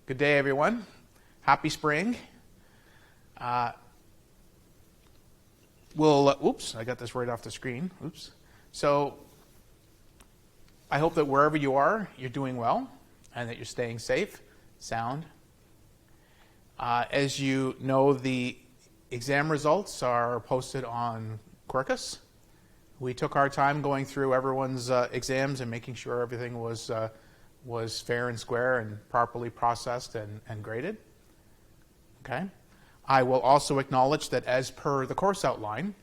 Good day, everyone. Happy spring. Oops, I got this right off the screen. Oops. So I hope that wherever you are, you're doing well and that you're staying safe, sound. As you know, the exam results are posted on Quercus. We took our time going through everyone's exams and making sure everything was fair and square and properly processed and graded. Okay. I will also acknowledge that as per the course outline,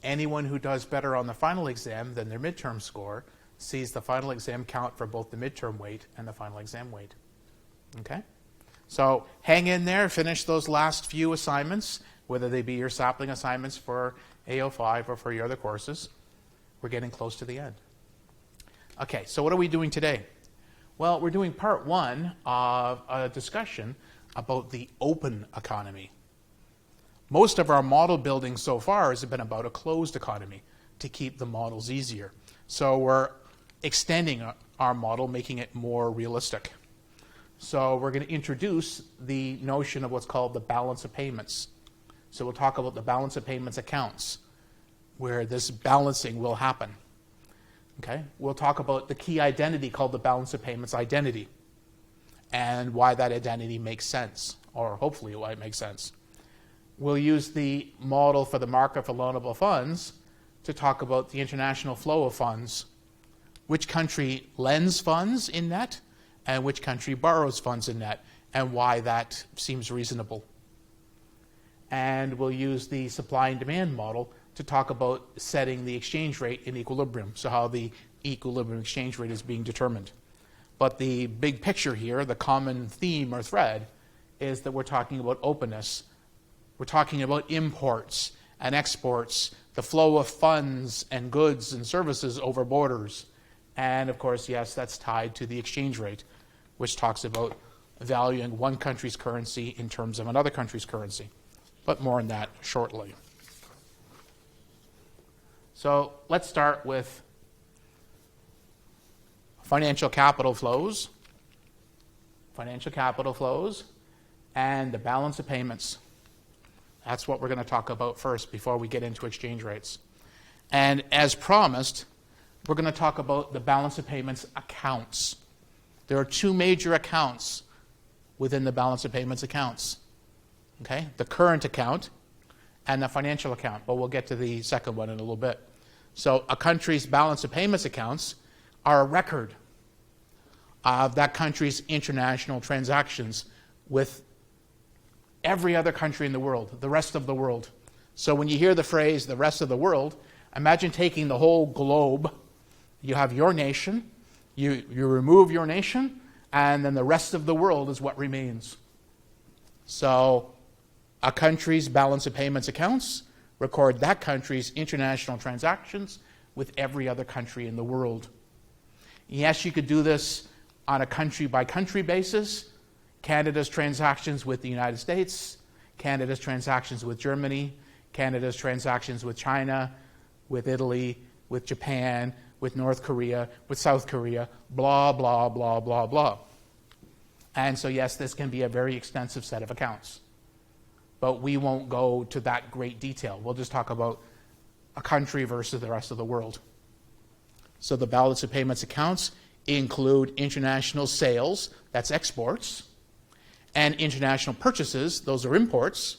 anyone who does better on the final exam than their midterm score sees the final exam count for both the midterm weight and the final exam weight. Okay? So hang in there, finish those last few assignments, whether they be your sapling assignments for AO5 or for your other courses. We're getting close to the end. Okay, so what are we doing today? Well, we're doing part one of a discussion about the open economy. Most of our model building so far has been about a closed economy to keep the models easier. So we're extending our model, making it more realistic. So we're going to introduce the notion of what's called the balance of payments. So we'll talk about the balance of payments accounts, where this balancing will happen. Okay? We'll talk about the key identity called the balance of payments identity and why that identity makes sense, or hopefully why it makes sense. We'll use the model for the market for loanable funds to talk about the international flow of funds, which country lends funds in net and which country borrows funds in net, and why that seems reasonable. And we'll use the supply and demand model to talk about setting the exchange rate in equilibrium, so how the equilibrium exchange rate is being determined. But the big picture here, the common theme or thread, is that we're talking about openness. We're talking about imports and exports, the flow of funds and goods and services over borders. And of course, yes, that's tied to the exchange rate, which talks about valuing one country's currency in terms of another country's currency. But more on that shortly. So let's start with financial capital flows, and the balance of payments. That's what we're going to talk about first before we get into exchange rates. And as promised, we're going to talk about the balance of payments accounts. There are two major accounts within the balance of payments accounts. Okay? The current account and the financial account, but we'll get to the second one in a little bit. So a country's balance of payments accounts are a record of that country's international transactions with every other country in the world, the rest of the world. So when you hear the phrase, the rest of the world, imagine taking the whole globe. You have your nation, you remove your nation, and then the rest of the world is what remains. So a country's balance of payments accounts record that country's international transactions with every other country in the world. Yes, you could do this on a country-by-country basis. Canada's transactions with the United States, Canada's transactions with Germany, Canada's transactions with China, with Italy, with Japan, with North Korea, with South Korea, blah, blah, blah, blah, blah. And so yes, this can be a very extensive set of accounts. But we won't go to that great detail. We'll just talk about a country versus the rest of the world. So the balance of payments accounts include international sales, that's exports, and international purchases, those are imports,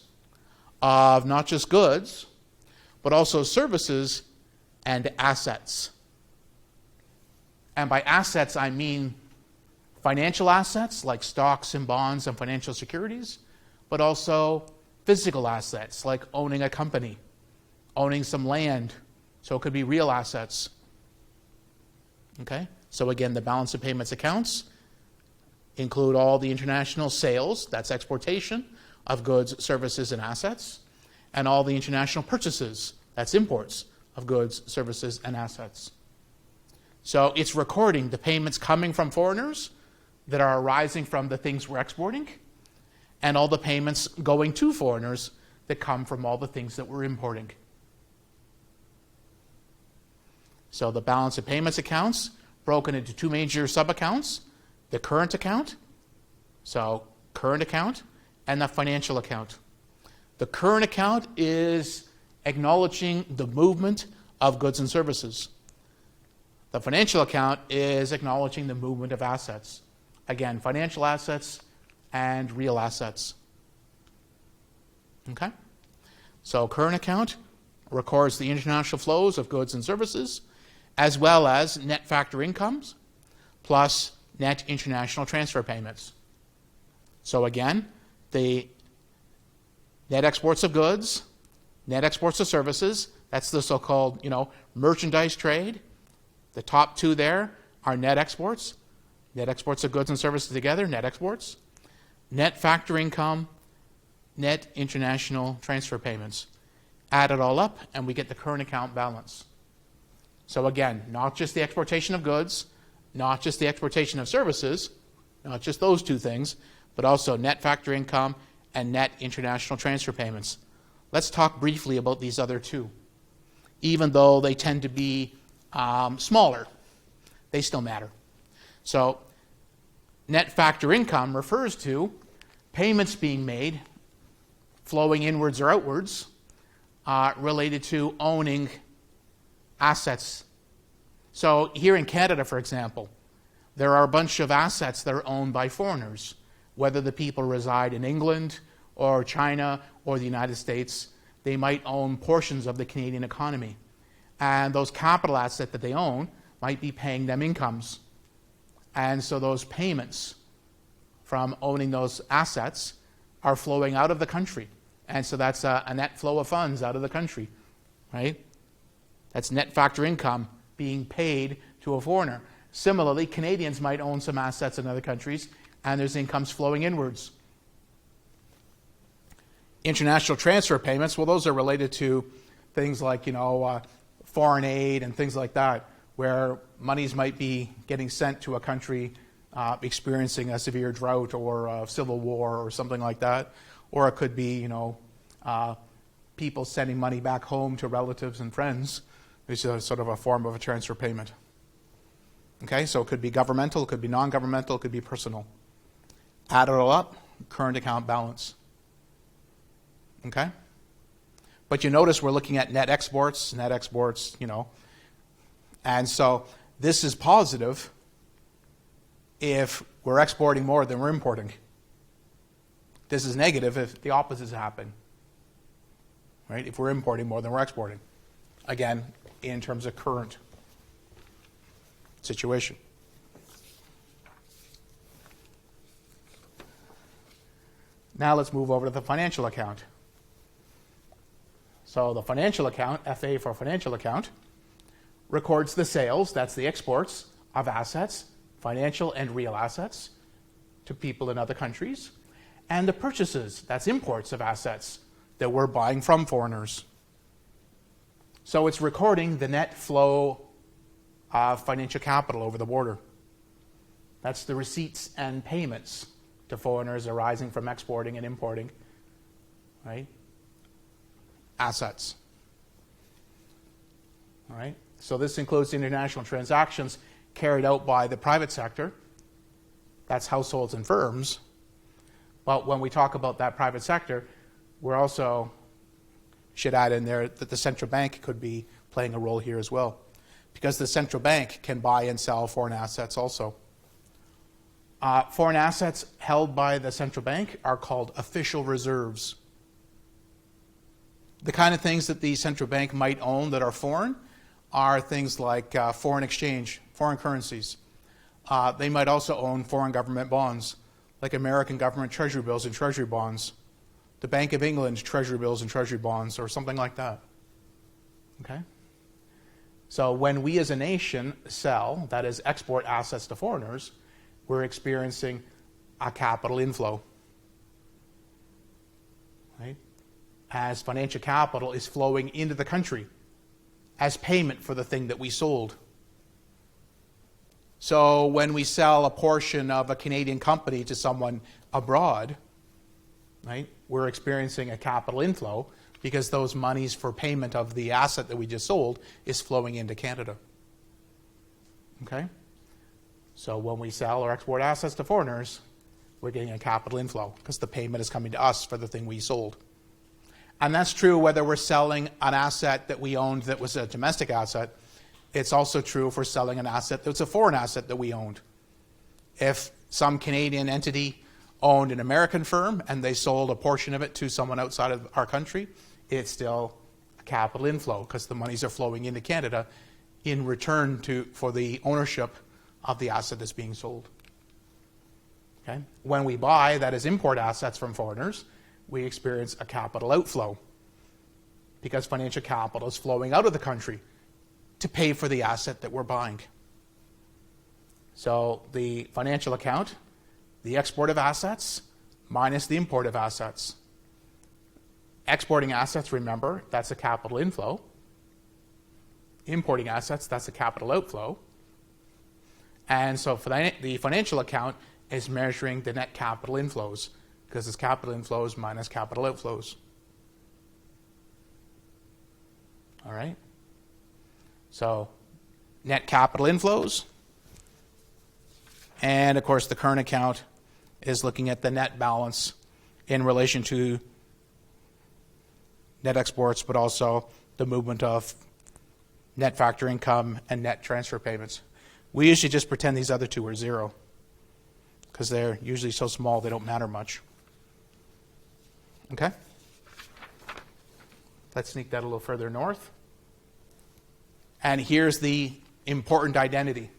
of not just goods, but also services and assets. And by assets, I mean financial assets like stocks and bonds and financial securities, but also physical assets like owning a company, owning some land, so it could be real assets. Okay? So again, the balance of payments accounts include all the international sales, that's exportation, of goods, services, and assets, and all the international purchases, that's imports, of goods, services, and assets. So it's recording the payments coming from foreigners that are arising from the things we're exporting, and all the payments going to foreigners that come from all the things that we're importing. So the balance of payments accounts broken into two major sub-accounts. The current account, so current account and the financial account. The current account is acknowledging the movement of goods and services. The financial account is acknowledging the movement of assets. Again, financial assets and real assets. Okay? So current account records the international flows of goods and services, as well as net factor incomes, plus net international transfer payments. So again, the net exports of goods, net exports of services, that's the so-called, merchandise trade. The top two there are net exports of goods and services together, net exports, net factor income, net international transfer payments. Add it all up, and we get the current account balance. So again, not just the exportation of goods, not just the exportation of services, not just those two things, but also net factor income and net international transfer payments. Let's talk briefly about these other two. Even though they tend to be smaller, they still matter. So net factor income refers to payments being made, flowing inwards or outwards, related to owning assets. So here in Canada, for example, there are a bunch of assets that are owned by foreigners, whether the people reside in England or China or the United States. They might own portions of the Canadian economy. And those capital assets that they own might be paying them incomes. And so those payments from owning those assets are flowing out of the country. And so that's a net flow of funds out of the country, right? That's net factor income being paid to a foreigner. Similarly, Canadians might own some assets in other countries, and there's incomes flowing inwards. International transfer payments, well, those are related to things like, foreign aid and things like that, where monies might be getting sent to a country experiencing a severe drought or a civil war or something like that. Or it could be, people sending money back home to relatives and friends, which is sort of a form of a transfer payment. Okay, so it could be governmental, it could be non-governmental, it could be personal. Add it all up, current account balance. Okay? But you notice we're looking at net exports, and so this is positive if we're exporting more than we're importing. This is negative if the opposites happen, right? If we're importing more than we're exporting. Again, in terms of current situation. Now let's move over to the financial account. So the financial account, FA for financial account, records the sales, that's the exports of assets, financial and real assets, to people in other countries, and the purchases, that's imports of assets that we're buying from foreigners. So it's recording the net flow of financial capital over the border. That's the receipts and payments to foreigners arising from exporting and importing, right? Assets. All right? So this includes international transactions carried out by the private sector. That's households and firms. But when we talk about that private sector, we're also should add in there that the central bank could be playing a role here as well, because the central bank can buy and sell foreign assets also. Foreign assets held by the central bank are called official reserves. The kind of things that the central bank might own that are foreign are things like foreign exchange, foreign currencies. They might also own foreign government bonds, like American government treasury bills and treasury bonds, the Bank of England treasury bills and treasury bonds, or something like that. Okay? So when we as a nation sell, that is export assets to foreigners, we're experiencing a capital inflow. Right? As financial capital is flowing into the country as payment for the thing that we sold. So when we sell a portion of a Canadian company to someone abroad, right, we're experiencing a capital inflow because those monies for payment of the asset that we just sold is flowing into Canada. Okay? So when we sell or export assets to foreigners, we're getting a capital inflow because the payment is coming to us for the thing we sold. And that's true whether we're selling an asset that we owned that was a domestic asset. It's also true if we're selling an asset that's a foreign asset that we owned. If some Canadian entity owned an American firm and they sold a portion of it to someone outside of our country, it's still a capital inflow because the monies are flowing into Canada in return for the ownership of the asset that's being sold. Okay? When we buy, that is import assets from foreigners, we experience a capital outflow because financial capital is flowing out of the country to pay for the asset that we're buying. So the financial account, the export of assets minus the import of assets. Exporting assets, remember, that's a capital inflow. Importing assets, that's a capital outflow. And so for the financial account is measuring the net capital inflows because it's capital inflows minus capital outflows. All right? So net capital inflows. And of course, the current account is looking at the net balance in relation to net exports, but also the movement of net factor income and net transfer payments. We usually just pretend these other two are zero because they're usually so small they don't matter much. Okay? Let's sneak that a little further north. And here's the important identity.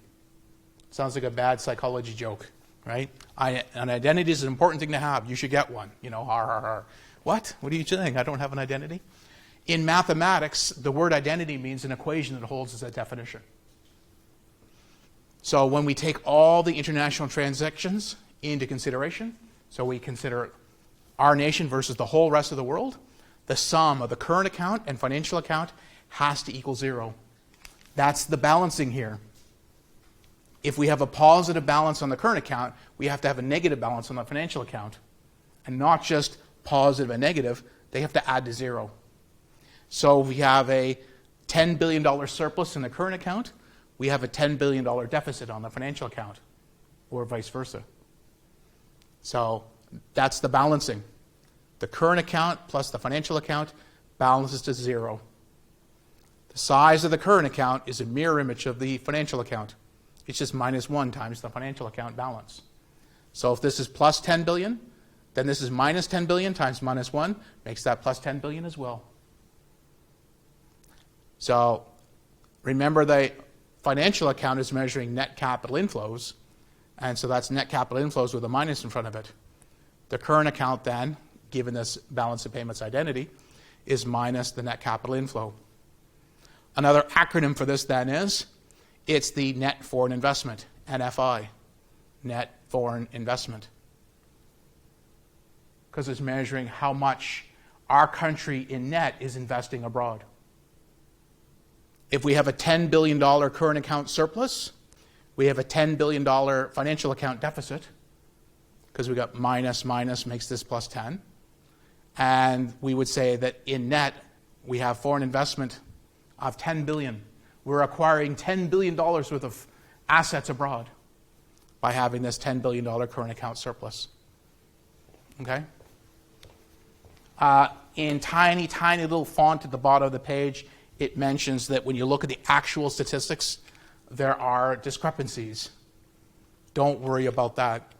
Sounds like a bad psychology joke, right? An identity is an important thing to have. You should get one. You know, har, har, har. What? What are you saying? I don't have an identity? In mathematics, the word identity means an equation that holds as a definition. So when we take all the international transactions into consideration, so we consider our nation versus the whole rest of the world, the sum of the current account and financial account has to equal zero. That's the balancing here. If we have a positive balance on the current account, we have to have a negative balance on the financial account. And not just positive and negative, they have to add to zero. So we have a $10 billion surplus in the current account, we have a $10 billion deficit on the financial account, or vice versa. So that's the balancing. The current account plus the financial account balances to zero. The size of the current account is a mirror image of the financial account. It's just minus 1 times the financial account balance. So if this is plus 10 billion, then this is minus 10 billion times minus 1, makes that plus 10 billion as well. So remember, the financial account is measuring net capital inflows, and so that's net capital inflows with a minus in front of it. The current account then, given this balance of payments identity, is minus the net capital inflow. Another acronym for this then is, it's the net foreign investment, NFI, net foreign investment. Because it's measuring how much our country in net is investing abroad. If we have a $10 billion current account surplus, we have a $10 billion financial account deficit, because we got minus makes this plus 10. And we would say that in net, we have foreign investment of $10 billion. We're acquiring $10 billion worth of assets abroad by having this $10 billion current account surplus. Okay? In tiny, tiny little font at the bottom of the page, it mentions that when you look at the actual statistics, there are discrepancies. Don't worry about that.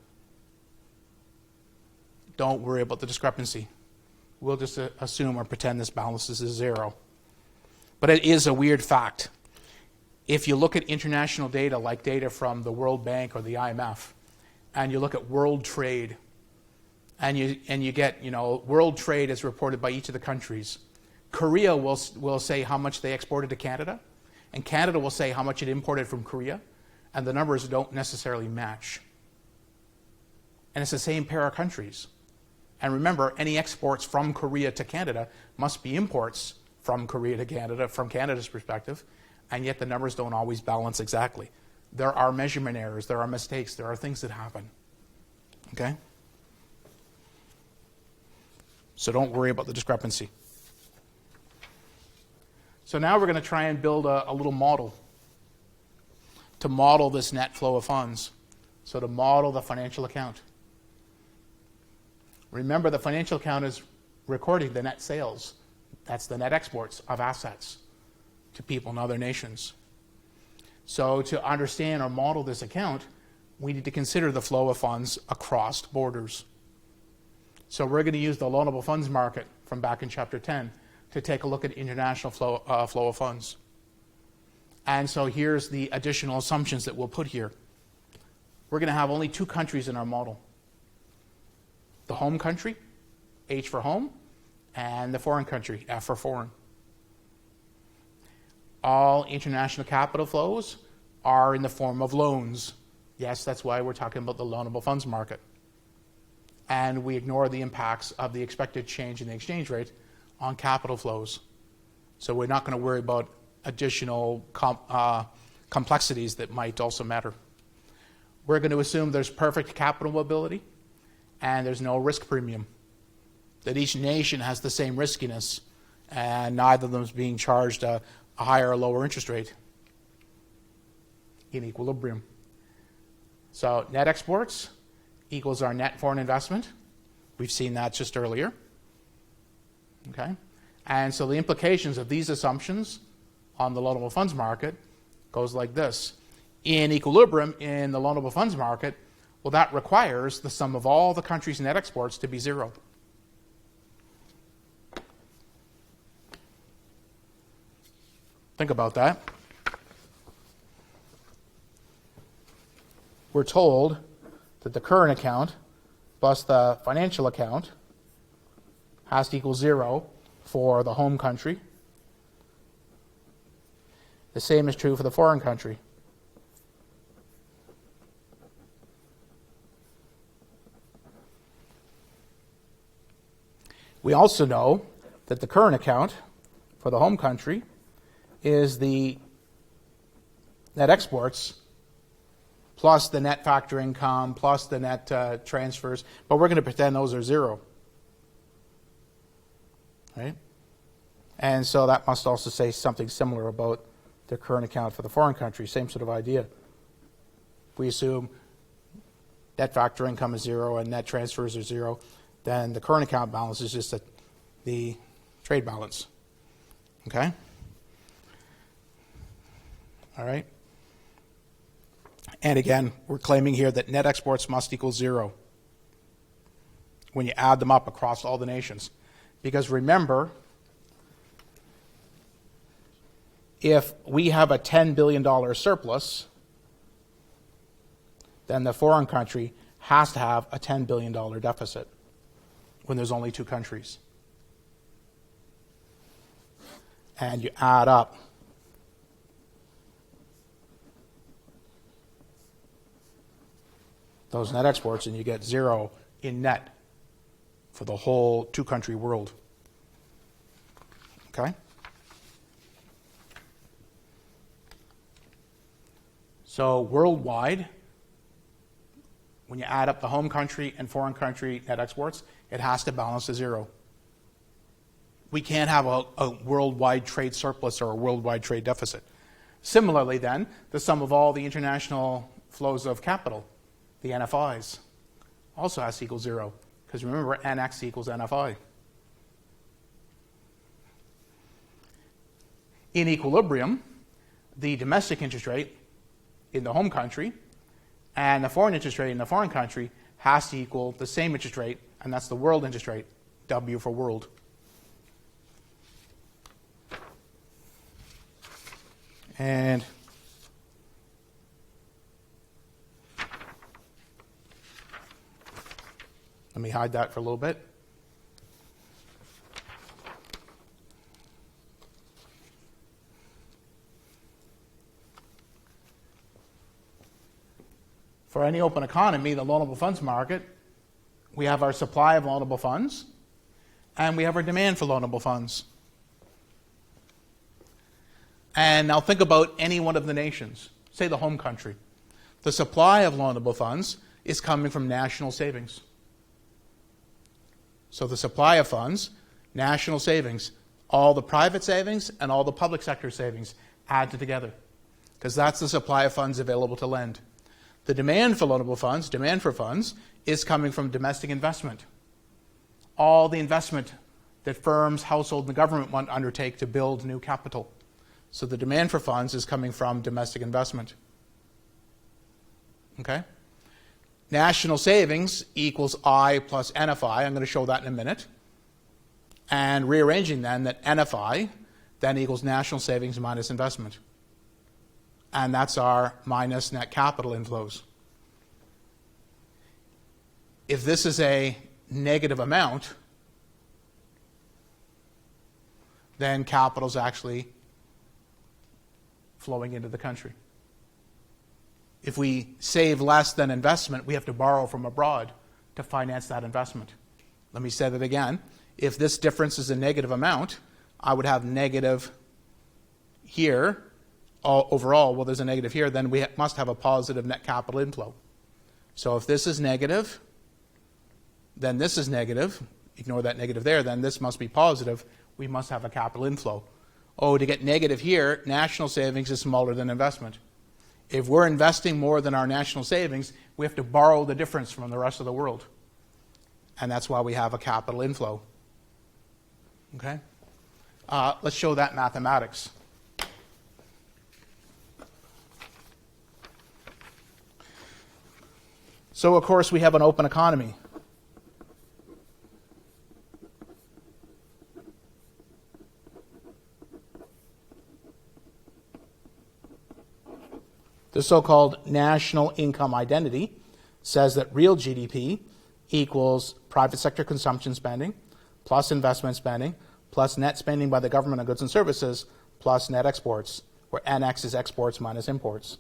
Don't worry about the discrepancy. We'll just assume or pretend this balances as zero. But it is a weird fact. If you look at international data, like data from the World Bank or the IMF, and you look at world trade, and you get, world trade as reported by each of the countries, Korea will say how much they exported to Canada, and Canada will say how much it imported from Korea, and the numbers don't necessarily match. And it's the same pair of countries. And remember, any exports from Korea to Canada must be imports from Korea to Canada, from Canada's perspective, and yet the numbers don't always balance exactly. There are measurement errors, there are mistakes, there are things that happen. Okay? So don't worry about the discrepancy. So now we're going to try and build a little model to model this net flow of funds. So to model the financial account. Remember, the financial account is recording the net sales. That's the net exports of assets to people in other nations. So to understand or model this account, we need to consider the flow of funds across borders. So we're going to use the loanable funds market from back in Chapter 10 to take a look at international flow of funds. And so here's the additional assumptions that we'll put here. We're going to have only two countries in our model. The home country, H for home, and the foreign country, F for foreign. All international capital flows are in the form of loans. Yes, that's why we're talking about the loanable funds market. And we ignore the impacts of the expected change in the exchange rate on capital flows. So we're not going to worry about additional complexities that might also matter. We're going to assume there's perfect capital mobility and there's no risk premium. That each nation has the same riskiness and neither of them is being charged a higher or lower interest rate in equilibrium. So net exports equals our net foreign investment. We've seen that just earlier. Okay? And so the implications of these assumptions on the loanable funds market goes like this. In equilibrium in the loanable funds market, well, that requires the sum of all the countries' net exports to be zero. Think about that. We're told that the current account plus the financial account has to equal zero for the home country. The same is true for the foreign country. We also know that the current account for the home country is the net exports plus the net factor income plus the net transfers, but we're going to pretend those are zero. Right? And so that must also say something similar about the current account for the foreign country, same sort of idea. If we assume net factor income is zero and net transfers are zero, then the current account balance is just the trade balance. Okay? All right? And again, we're claiming here that net exports must equal zero when you add them up across all the nations. Because remember, if we have a $10 billion surplus, then the foreign country has to have a $10 billion deficit when there's only two countries. And you add up those net exports and you get zero in net for the whole two-country world. Okay? So worldwide, when you add up the home country and foreign country net exports, it has to balance to zero. We can't have a worldwide trade surplus or a worldwide trade deficit. Similarly then, the sum of all the international flows of capital, the NFIs, also has to equal zero. Because remember, NX equals NFI. In equilibrium, the domestic interest rate in the home country and the foreign interest rate in the foreign country has to equal the same interest rate, and that's the world interest rate, W for world. And let me hide that for a little bit. For any open economy, the loanable funds market, we have our supply of loanable funds, and we have our demand for loanable funds. And now think about any one of the nations, say the home country. The supply of loanable funds is coming from national savings. So the supply of funds, national savings, all the private savings and all the public sector savings added together, because that's the supply of funds available to lend. The demand for loanable funds, demand for funds, is coming from domestic investment. all the investment that firms, household, and the government want to undertake to build new capital. So the demand for funds is coming from domestic investment. Okay? National savings equals I plus NFI. I'm going to show that in a minute. And rearranging then that NFI then equals national savings minus investment. And that's our minus net capital inflows. If this is a negative amount, then capital is actually flowing into the country. If we save less than investment, we have to borrow from abroad to finance that investment. Let me say that again. If this difference is a negative amount, I would have negative here overall. Well, there's a negative here, then we must have a positive net capital inflow. So if this is negative, then this is negative. Ignore that negative there, then this must be positive. We must have a capital inflow. Oh, to get negative here, national savings is smaller than investment. If we're investing more than our national savings, we have to borrow the difference from the rest of the world. And that's why we have a capital inflow. Okay? Let's show that mathematics. So, of course, we have an open economy. The so-called national income identity says that real GDP equals private sector consumption spending plus investment spending plus net spending by the government on goods and services plus net exports, where NX is exports minus imports.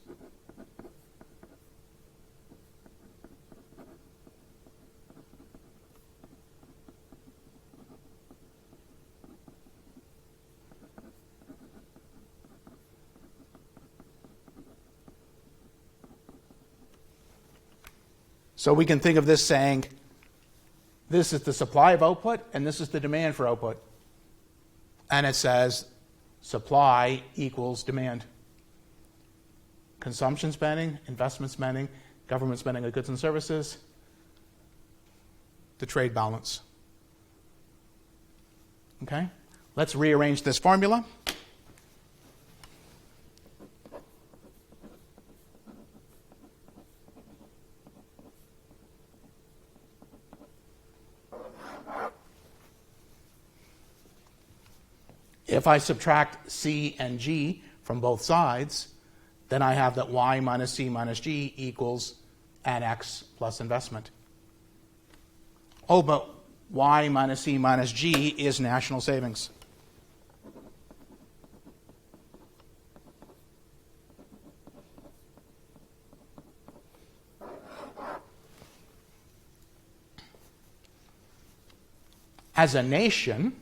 So we can think of this saying, this is the supply of output, and this is the demand for output. And it says, supply equals demand. Consumption spending, investment spending, government spending on goods and services, the trade balance. Okay? Let's rearrange this formula. If I subtract C and G from both sides, then I have that Y minus C minus G equals NX plus investment. Oh, but Y minus C minus G is national savings. As a nation,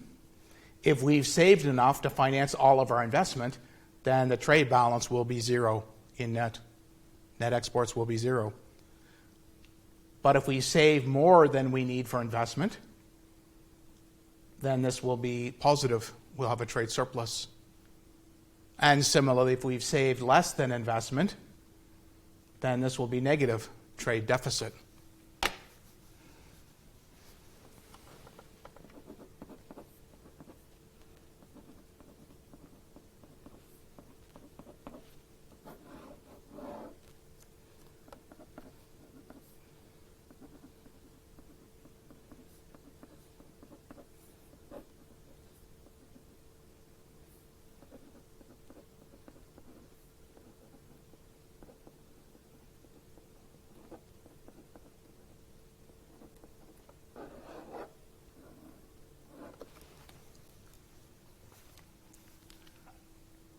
if we've saved enough to finance all of our investment, then the trade balance will be zero in net. Net exports will be zero. But if we save more than we need for investment, then this will be positive. We'll have a trade surplus. And similarly, if we've saved less than investment, then this will be negative, trade deficit.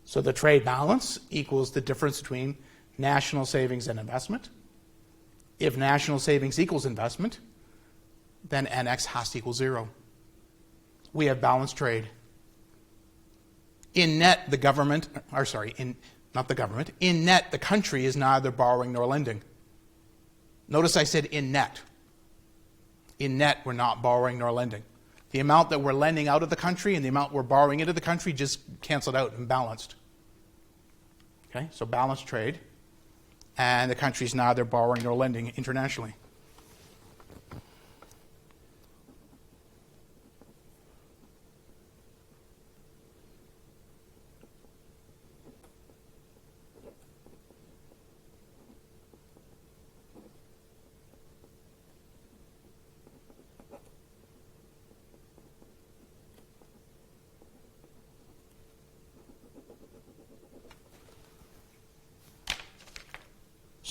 So the trade balance equals the difference between national savings and investment. If national savings equals investment, then NX has to equal zero. We have balanced trade. In net, the government, or sorry, not the government, in net, the country is neither borrowing nor lending. Notice I said in net. In net, we're not borrowing nor lending. The amount that we're lending out of the country and the amount we're borrowing into the country just canceled out and balanced. Okay, so balanced trade, and the country's neither borrowing nor lending internationally.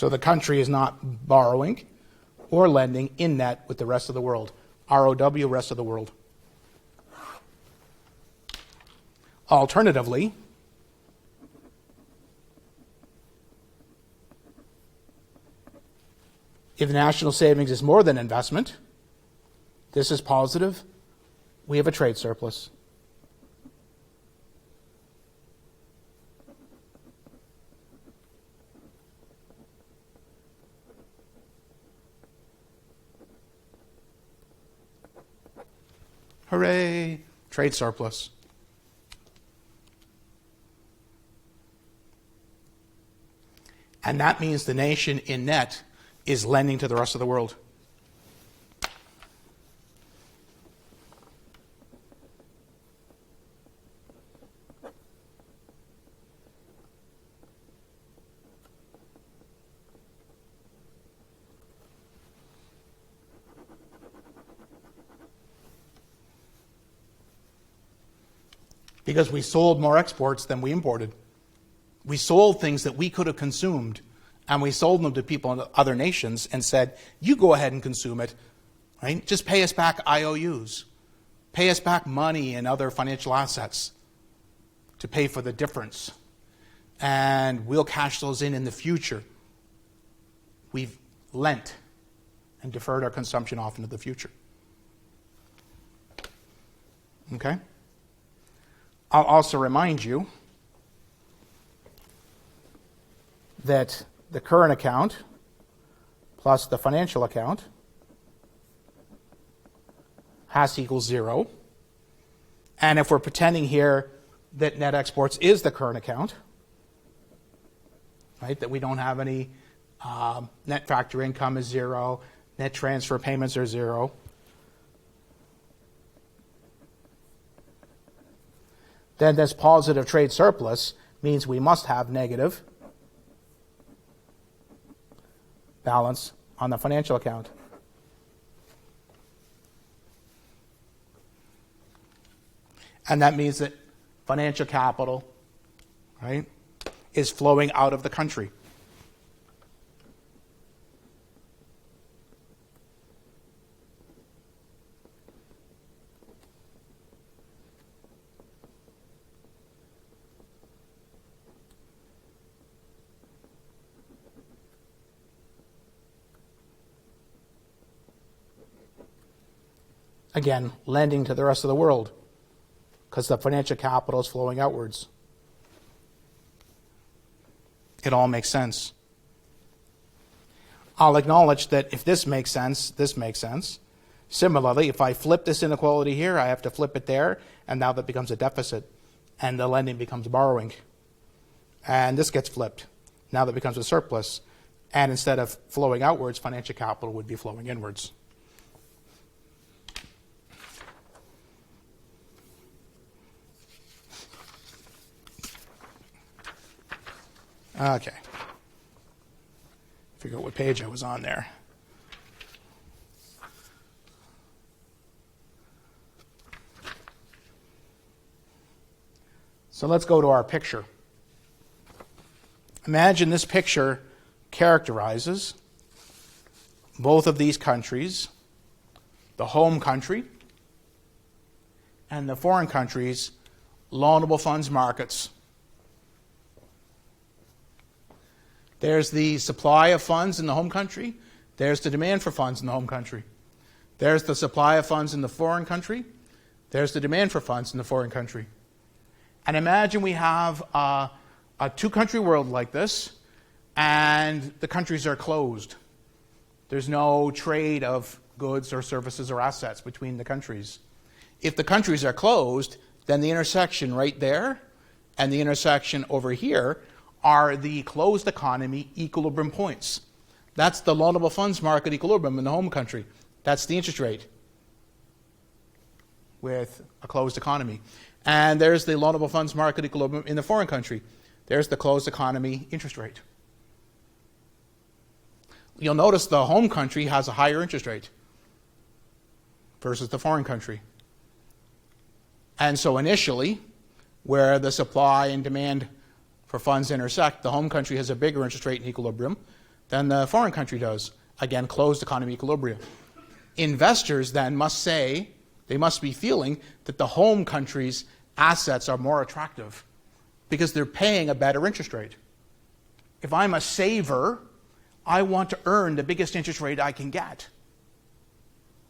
So the country is not borrowing or lending in net with the rest of the world. ROW, rest of the world. Alternatively, if national savings is more than investment, this is positive, we have a trade surplus. Hooray! Trade surplus. And that means the nation in net is lending to the rest of the world. Because we sold more exports than we imported. We sold things that we could have consumed, and we sold them to people in other nations and said, you go ahead and consume it, right? Just pay us back IOUs. Pay us back money and other financial assets to pay for the difference. And we'll cash those in the future. We've lent and deferred our consumption off into the future. Okay? I'll also remind you that the current account plus the financial account has to equal 0. And if we're pretending here that net exports is the current account, right, that we don't have any net factor income is 0, net transfer payments are 0, then this positive trade surplus means we must have negative balance on the financial account. And that means that financial capital, right, is flowing out of the country. Again, lending to the rest of the world because the financial capital is flowing outwards. It all makes sense. I'll acknowledge that if this makes sense, this makes sense. Similarly, if I flip this inequality here, I have to flip it there, and now that becomes a deficit, and the lending becomes borrowing. And this gets flipped. Now that becomes a surplus, and instead of flowing outwards, financial capital would be flowing inwards. Okay. Figure out what page I was on there. So let's go to our picture. Imagine this picture characterizes both of these countries, the home country and the foreign country's loanable funds markets. There's the supply of funds in the home country. There's the demand for funds in the home country. There's the supply of funds in the foreign country. There's the demand for funds in the foreign country. And imagine we have a two-country world like this, and the countries are closed. There's no trade of goods or services or assets between the countries. If the countries are closed, then the intersection right there and the intersection over here are the closed economy equilibrium points. That's the loanable funds market equilibrium in the home country. That's the interest rate with a closed economy. And there's the loanable funds market equilibrium in the foreign country. There's the closed economy interest rate. You'll notice the home country has a higher interest rate versus the foreign country. And so initially, where the supply and demand for funds intersect, the home country has a bigger interest rate in equilibrium. than the foreign country does. Again, closed economy equilibrium. Investors then must be feeling that the home country's assets are more attractive because they're paying a better interest rate. If I'm a saver, I want to earn the biggest interest rate I can get.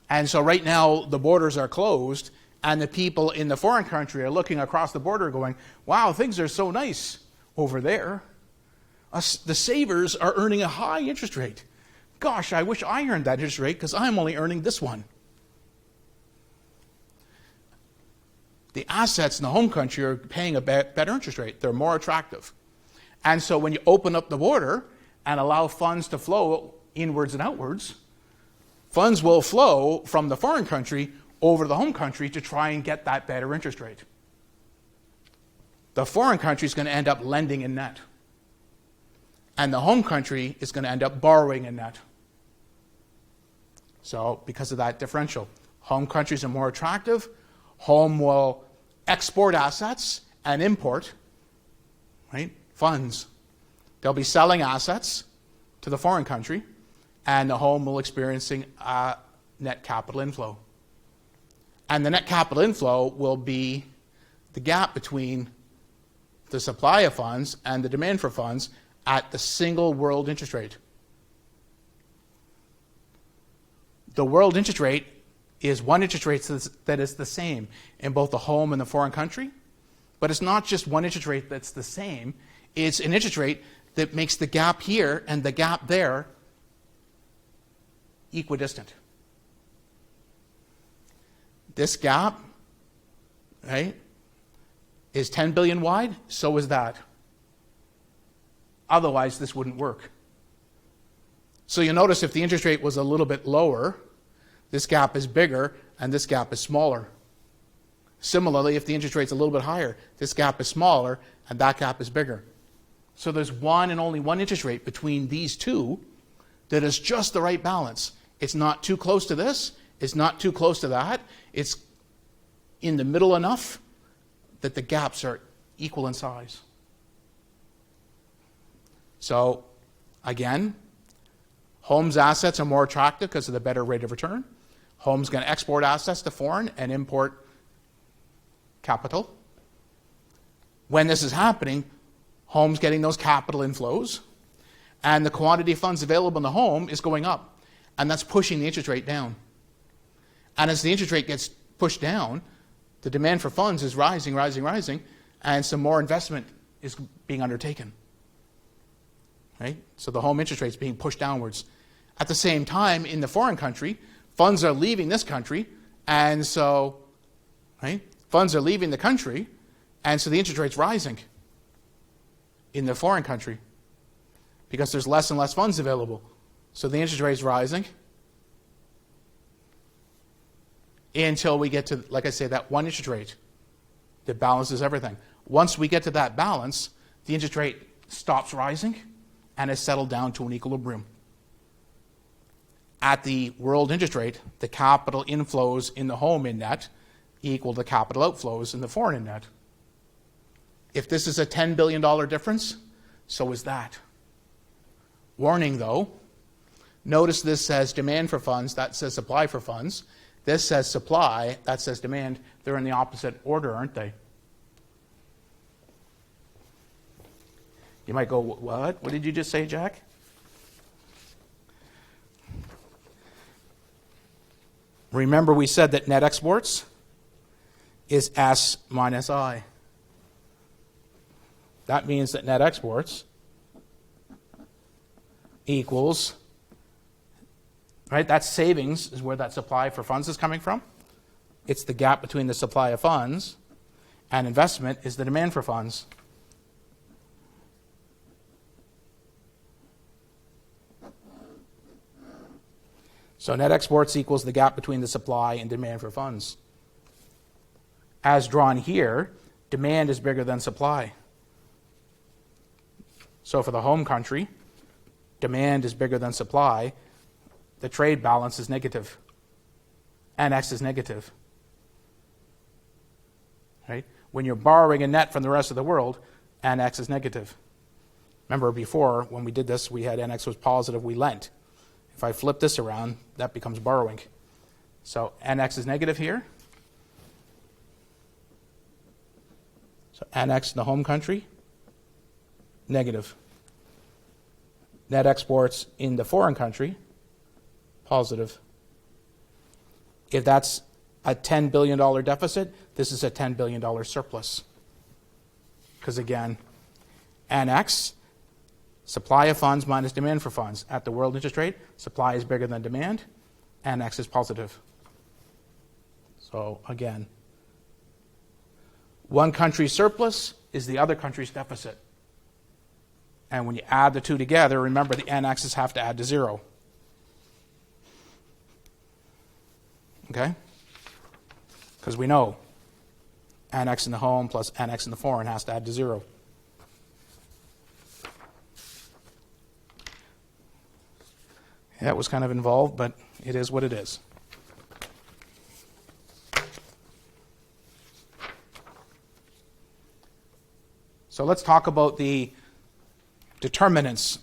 And so right now the borders are closed and the people in the foreign country are looking across the border going, wow, things are so nice over there. The savers are earning a high interest rate. Gosh, I wish I earned that interest rate because I'm only earning this one. The assets in the home country are paying a better interest rate. They're more attractive. And so when you open up the border and allow funds to flow inwards and outwards, funds will flow from the foreign country over to the home country to try and get that better interest rate. The foreign country is going to end up lending in net. And the home country is going to end up borrowing in net. So because of that differential, home countries are more attractive. Home will export assets and import, right, funds. They'll be selling assets to the foreign country, and the home will experiencing a net capital inflow. And the net capital inflow will be the gap between the supply of funds and the demand for funds at the single world interest rate. The world interest rate is one interest rate that is the same in both the home and the foreign country. But it's not just one interest rate that's the same. It's an interest rate that makes the gap here and the gap there equidistant. This gap, right, is 10 billion wide, so is that. Otherwise, this wouldn't work. So you'll notice if the interest rate was a little bit lower, this gap is bigger and this gap is smaller. Similarly, if the interest rate's a little bit higher, this gap is smaller and that gap is bigger. So there's one and only one interest rate between these two that is just the right balance. It's not too close to this, it's not too close to that, it's in the middle enough that the gaps are equal in size. So, again, home's assets are more attractive because of the better rate of return. Home's going to export assets to foreign and import capital. When this is happening, home's getting those capital inflows, and the quantity of funds available in the home is going up, and that's pushing the interest rate down. And as the interest rate gets pushed down, the demand for funds is rising, and some more investment is being undertaken. Right? So the home interest rate is being pushed downwards. At the same time, in the foreign country, funds are leaving this country, and so, right, funds are leaving the country, and so the interest rate's rising in the foreign country because there's less and less funds available. So the interest rate's rising until we get to, like I say, that one interest rate that balances everything. Once we get to that balance, the interest rate stops rising and is settled down to an equilibrium. At the world interest rate, the capital inflows in the home in net equal to capital outflows in the foreign in net. If this is a $10 billion difference, so is that. Warning though, notice this says demand for funds, that says supply for funds. This says supply, that says demand. They're in the opposite order, aren't they? You might go, what? What did you just say, Jack? Remember we said that net exports is S minus I. That means that net exports equals, right, that savings is where that supply for funds is coming from. It's the gap between the supply of funds and investment is the demand for funds. So net exports equals the gap between the supply and demand for funds. As drawn here, demand is bigger than supply. So for the home country, demand is bigger than supply. The trade balance is negative. And X is negative. Right? When you're borrowing a net from the rest of the world, and X is negative. Remember before, when we did this, we had NX was positive, we lent. If I flip this around, that becomes borrowing. So NX is negative here. So NX in the home country, negative. Net exports in the foreign country, positive. If that's a $10 billion deficit, this is a $10 billion surplus. Because again, NX, supply of funds minus demand for funds. At the world interest rate, supply is bigger than demand, NX is positive. So again, one country's surplus is the other country's deficit. And when you add the two together, remember the NX's have to add to zero. Okay? Because we know NX in the home plus NX in the foreign has to add to zero. That was kind of involved, but it is what it is. So let's talk about the determinants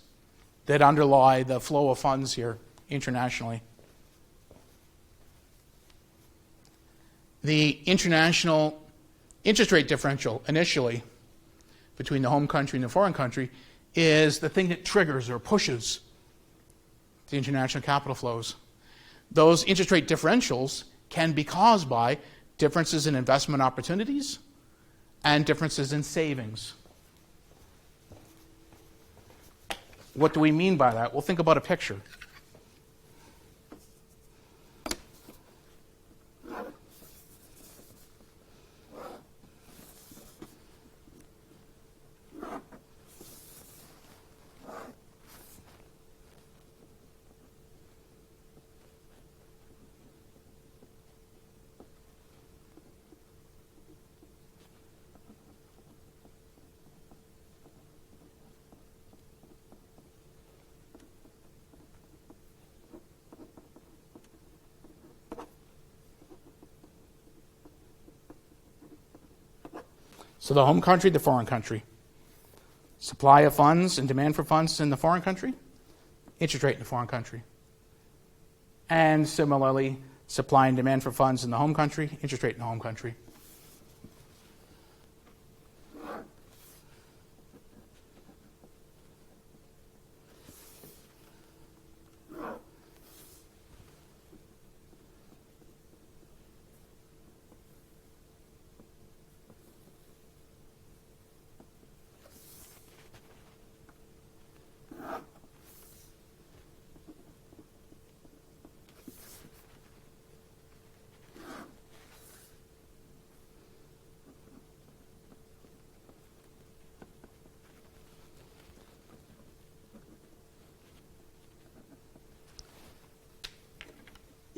that underlie the flow of funds here internationally. The international interest rate differential initially between the home country and the foreign country is the thing that triggers or pushes the international capital flows. Those interest rate differentials can be caused by differences in investment opportunities and differences in savings. What do we mean by that? Well, think about a picture. So the home country, the foreign country. Supply of funds and demand for funds in the foreign country, interest rate in the foreign country. And similarly, supply and demand for funds in the home country, interest rate in the home country.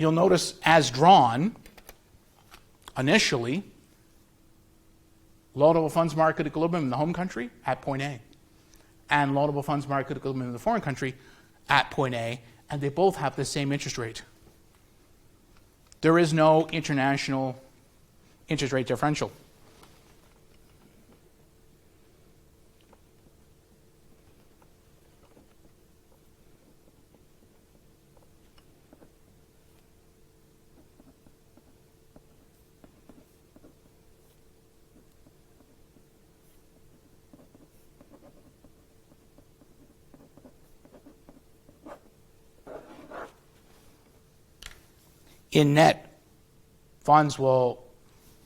You'll notice as drawn, initially, loadable funds market equilibrium in the home country at point A, and loadable funds market equilibrium in the foreign country at point A, and they both have the same interest rate. There is no international interest rate differential. In net, funds will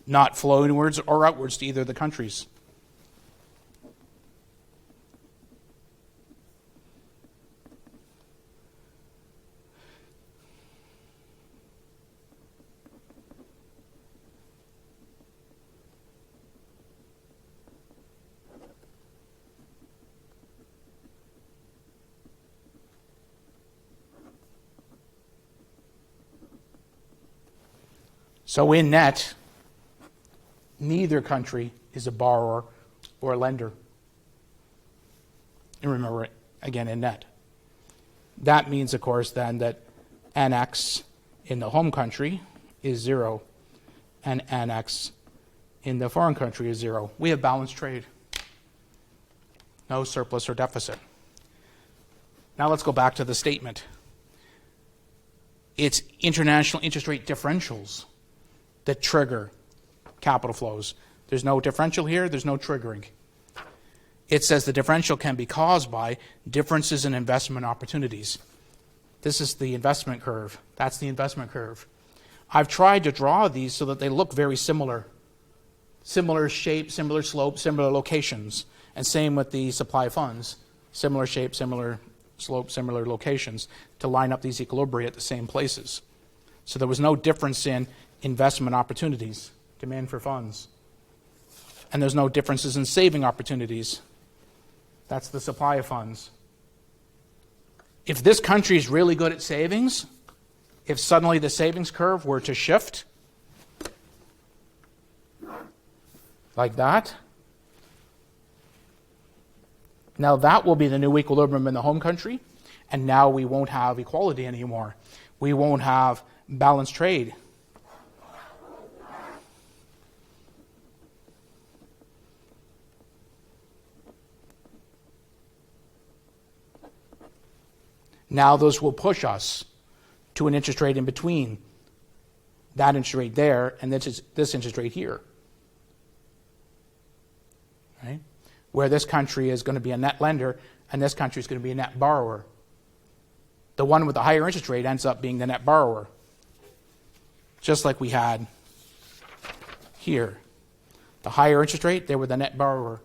not flow inwards or outwards to either of the countries. So in net, neither country is a borrower or a lender. And remember, again, in net. That means, of course, then that NX in the home country is zero, and NX in the foreign country is zero. We have balanced trade. no surplus or deficit. Now let's go back to the statement. It's international interest rate differentials that trigger capital flows. There's no differential here, there's no triggering. It says the differential can be caused by differences in investment opportunities. This is the investment curve. That's the investment curve. I've tried to draw these so that they look very similar. Similar shape, similar slope, similar locations. And same with the supply funds. Similar shape, similar slope, similar locations to line up these equilibria at the same places. So there was no difference in investment opportunities, demand for funds. And there's no differences in saving opportunities. That's the supply of funds. If this country is really good at savings, if suddenly the savings curve were to shift like that, now that will be the new equilibrium in the home country, and now we won't have equality anymore. We won't have balanced trade. Now those will push us to an interest rate in between that interest rate there and this interest rate here. Right? Where this country is going to be a net lender and this country is going to be a net borrower. The one with the higher interest rate ends up being the net borrower, just like we had here. The higher interest rate, they were the net borrower.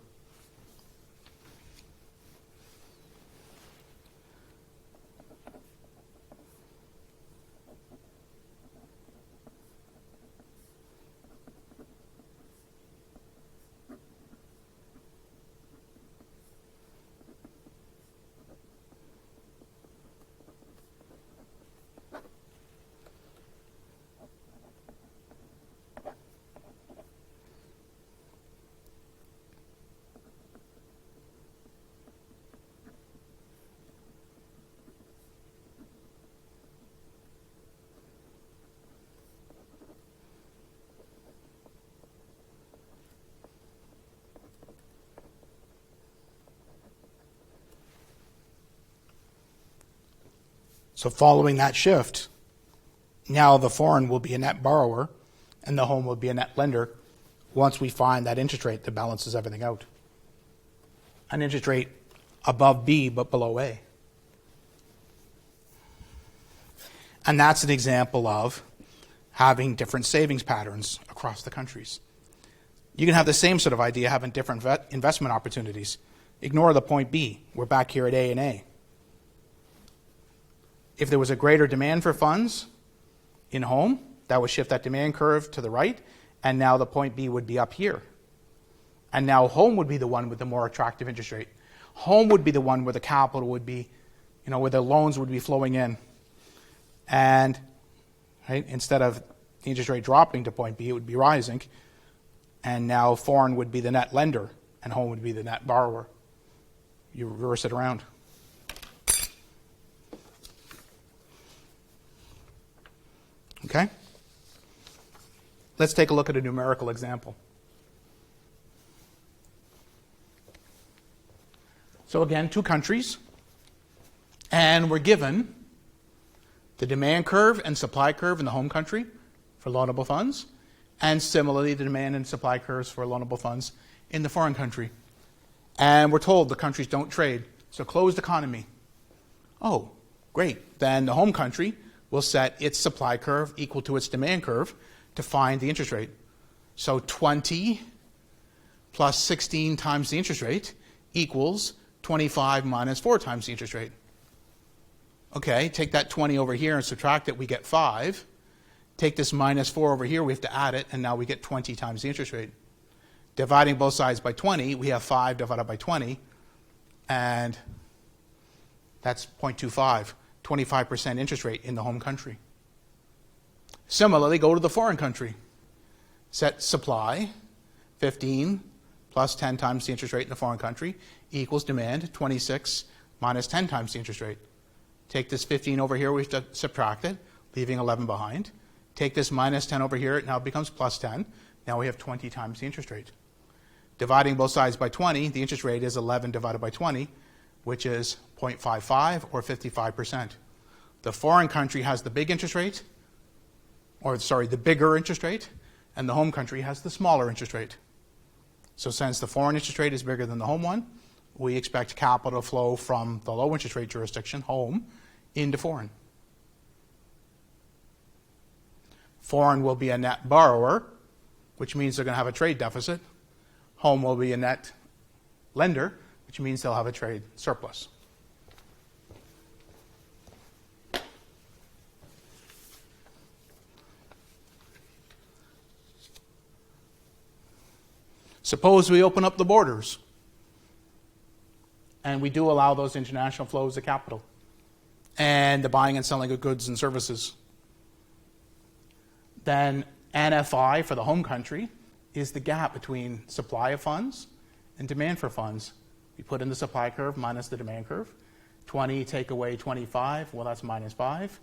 So following that shift, now the foreign will be a net borrower and the home will be a net lender once we find that interest rate that balances everything out. An interest rate above B but below A. And that's an example of having different savings patterns across the countries. You can have the same sort of idea having different investment opportunities. Ignore the point B. We're back here at A and A. If there was a greater demand for funds in home, that would shift that demand curve to the right, and now the point B would be up here. And now home would be the one with the more attractive interest rate. Home would be the one where the capital would be, where the loans would be flowing in. And right, instead of the interest rate dropping to point B, it would be rising. And now foreign would be the net lender, and home would be the net borrower. You reverse it around. Okay? Let's take a look at a numerical example. So again, two countries, and we're given the demand curve and supply curve in the home country for loanable funds, and similarly the demand and supply curves for loanable funds in the foreign country. And we're told the countries don't trade, so closed economy. Oh, great. Then the home country will set its supply curve equal to its demand curve to find the interest rate. So 20 plus 16 times the interest rate equals 25 minus 4 times the interest rate. Okay, take that 20 over here and subtract it, we get 5. Take this minus 4 over here, we have to add it, and now we get 20 times the interest rate. Dividing both sides by 20, we have 5 divided by 20, and that's 0.25. 25% interest rate in the home country. Similarly, go to the foreign country. Set supply, 15 plus 10 times the interest rate in the foreign country equals demand, 26 minus 10 times the interest rate. Take this 15 over here, we have to subtract it, leaving 11 behind. Take this minus 10 over here, it now becomes plus 10. Now we have 20 times the interest rate. Dividing both sides by 20, the interest rate is 11 divided by 20, which is 0.55 or 55%. The foreign country has the big interest rate, the bigger interest rate, and the home country has the smaller interest rate. So since the foreign interest rate is bigger than the home one, we expect capital to flow from the low interest rate jurisdiction, home, into foreign. Foreign will be a net borrower, which means they're going to have a trade deficit. Home will be a net lender, which means they'll have a trade surplus. Suppose we open up the borders and we do allow those international flows of capital and the buying and selling of goods and services. Then NFI for the home country is the gap between supply of funds and demand for funds. We put in the supply curve minus the demand curve. 20 take away 25, well, that's minus 5.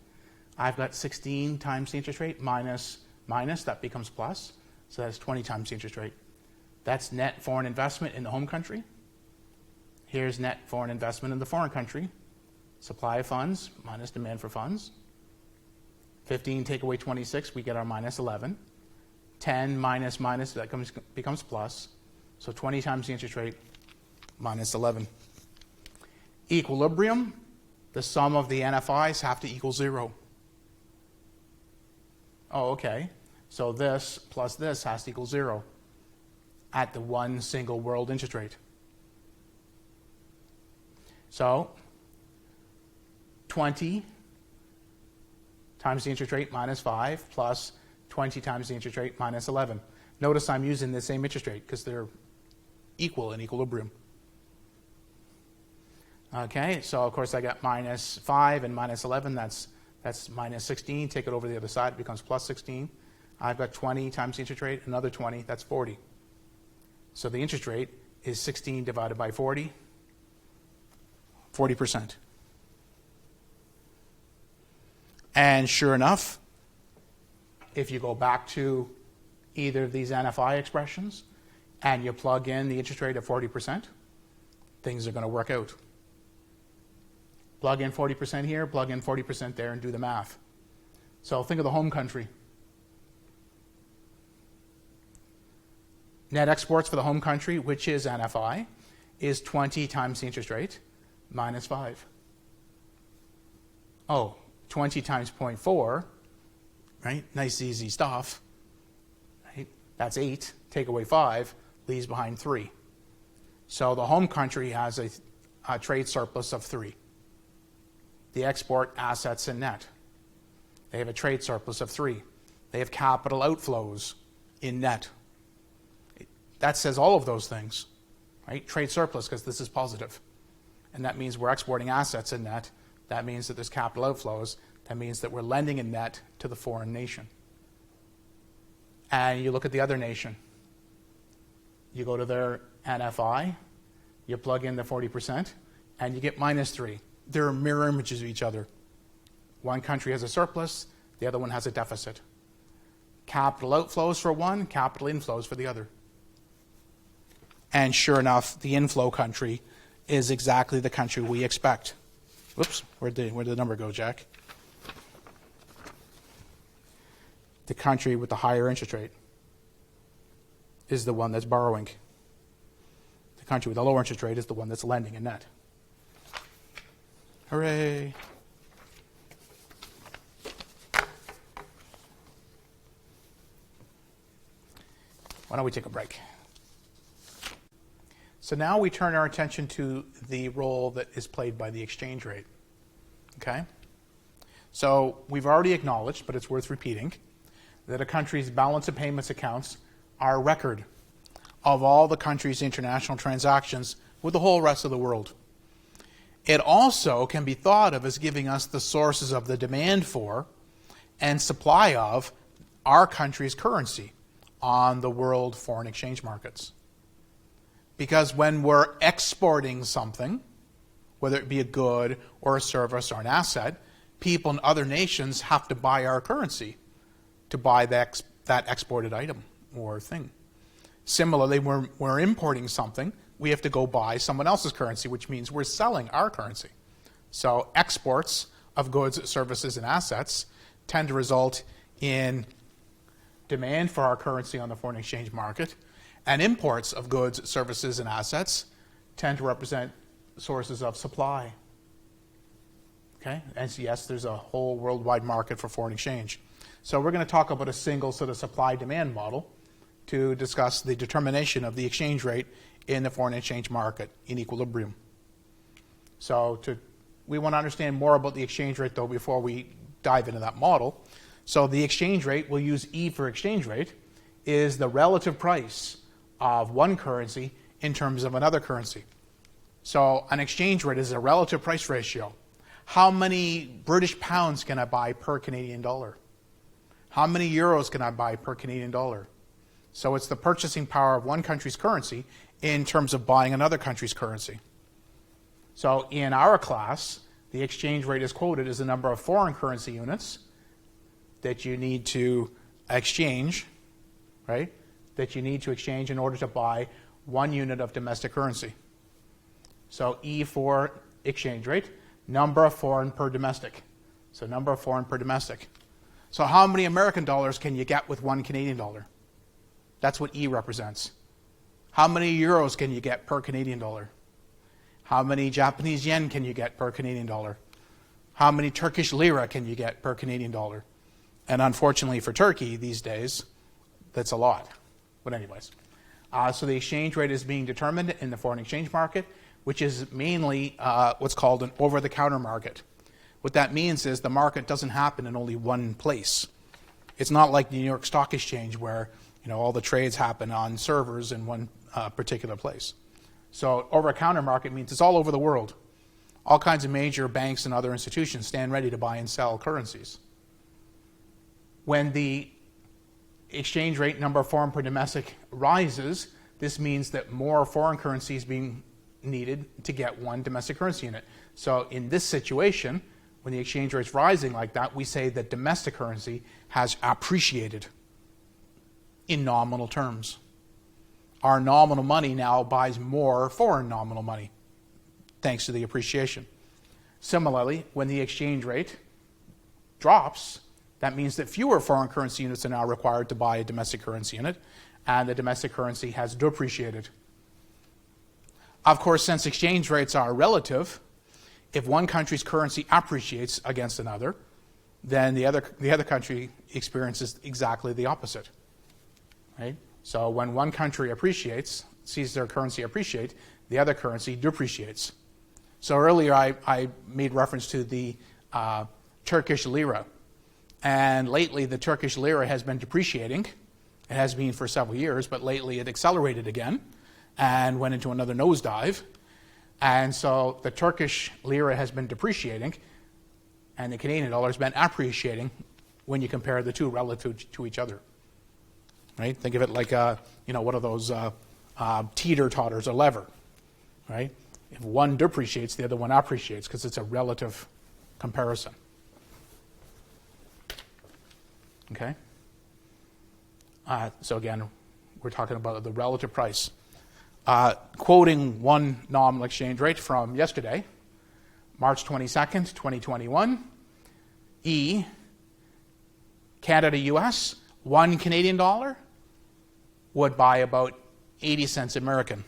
I've got 16 times the interest rate minus, that becomes plus. So that's 20 times the interest rate. That's net foreign investment in the home country. Here's net foreign investment in the foreign country. Supply of funds minus demand for funds. 15 take away 26, we get our minus 11. 10 minus, that becomes plus. So 20 times the interest rate minus 11. Equilibrium, the sum of the NFIs have to equal 0. Oh, okay. So this plus this has to equal 0 at the one single world interest rate. So 20 times the interest rate minus 5 plus 20 times the interest rate minus 11. Notice I'm using the same interest rate because they're equal in equilibrium. Okay, so of course I got minus 5 and minus 11. That's minus 16. Take it over the other side, it becomes plus 16. I've got 20 times the interest rate, another 20, that's 40. So the interest rate is 16 divided by 40, 40%. And sure enough, if you go back to either of these NFI expressions and you plug in the interest rate of 40%, things are going to work out. Plug in 40% here, plug in 40% there, and do the math. So think of the home country. Net exports for the home country, which is NFI, is 20 times the interest rate minus 5. Oh, 20 times 0.4, right? Nice, easy stuff. Right? That's 8. Take away 5, leaves behind 3. So the home country has a trade surplus of 3. The export assets in net. They have a trade surplus of 3. They have capital outflows in net. That says all of those things, right? Trade surplus, because this is positive. And that means we're exporting assets in net. That means that there's capital outflows. That means that we're lending in net to the foreign nation. And you look at the other nation. You go to their NFI, you plug in the 40%, and you get minus 3. They're mirror images of each other. One country has a surplus, the other one has a deficit. Capital outflows for one, capital inflows for the other. And sure enough, the inflow country is exactly the country we expect. Whoops, where'd the number go, Jack? The country with the higher interest rate is the one that's borrowing. The country with the lower interest rate is the one that's lending in net. Hooray. Why don't we take a break? So now we turn our attention to the role that is played by the exchange rate. Okay? So we've already acknowledged, but it's worth repeating, that a country's balance of payments accounts are a record of all the country's international transactions with the whole rest of the world. It also can be thought of as giving us the sources of the demand for and supply of our country's currency on the world foreign exchange markets. Because when we're exporting something, whether it be a good or a service or an asset, people in other nations have to buy our currency to buy that exported item or thing. Similarly, when we're importing something, we have to go buy someone else's currency, which means we're selling our currency. So exports of goods, services, and assets tend to result in demand for our currency on the foreign exchange market, and imports of goods, services, and assets tend to represent sources of supply. Okay? And so yes, there's a whole worldwide market for foreign exchange. So we're going to talk about a single sort of supply-demand model to discuss the determination of the exchange rate in the foreign exchange market in equilibrium. So we want to understand more about the exchange rate, though, before we dive into that model. So the exchange rate, we'll use E for exchange rate, is the relative price of one currency in terms of another currency. So an exchange rate is a relative price ratio. How many British pounds can I buy per Canadian dollar? How many euros can I buy per Canadian dollar? So it's the purchasing power of one country's currency in terms of buying another country's currency. So in our class, the exchange rate is quoted as the number of foreign currency units that you need to exchange, right? That you need to exchange in order to buy 1 unit of domestic currency. So E for exchange rate, number of foreign per domestic. So number of foreign per domestic. So how many American dollars can you get with 1 Canadian dollar? That's what E represents. How many euros can you get per Canadian dollar? How many Japanese yen can you get per Canadian dollar? How many Turkish lira can you get per Canadian dollar? And unfortunately for Turkey these days, that's a lot. But anyways, so the exchange rate is being determined in the foreign exchange market, which is mainly what's called an over-the-counter market. What that means is the market doesn't happen in only one place. It's not like the New York Stock Exchange where all the trades happen on servers in one particular place. So over-the-counter market means it's all over the world. All kinds of major banks and other institutions stand ready to buy and sell currencies. When the exchange rate, number of foreign per domestic, rises, this means that more foreign currency is being needed to get one domestic currency unit. So in this situation, when the exchange rate is rising like that, we say that domestic currency has appreciated in nominal terms. Our nominal money now buys more foreign nominal money, thanks to the appreciation. Similarly, when the exchange rate drops, that means that fewer foreign currency units are now required to buy a domestic currency unit, and the domestic currency has depreciated. Of course, since exchange rates are relative, if one country's currency appreciates against another, then the other country experiences exactly the opposite. Right? So when one country appreciates, sees their currency appreciate, the other currency depreciates. So earlier I made reference to the Turkish lira. And lately the Turkish lira has been depreciating. It has been for several years, but lately it accelerated again and went into another nosedive. And so the Turkish lira has been depreciating, and the Canadian dollar has been appreciating when you compare the two relative to each other. Right? Think of it like one of those teeter-totters, a lever. Right? If one depreciates, the other one appreciates because it's a relative comparison. Okay? So again, we're talking about the relative price. Quoting one nominal exchange rate from yesterday, March 22nd, 2021, E, Canada-US, 1 Canadian dollar would buy about 80 cents American.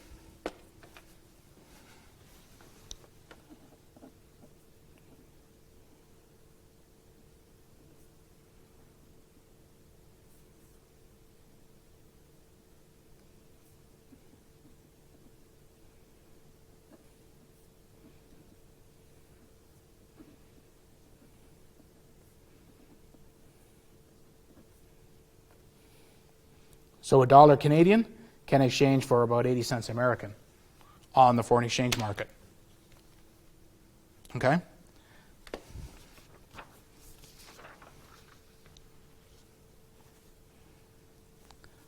So $1 Canadian can exchange for about 80 cents American on the foreign exchange market. Okay?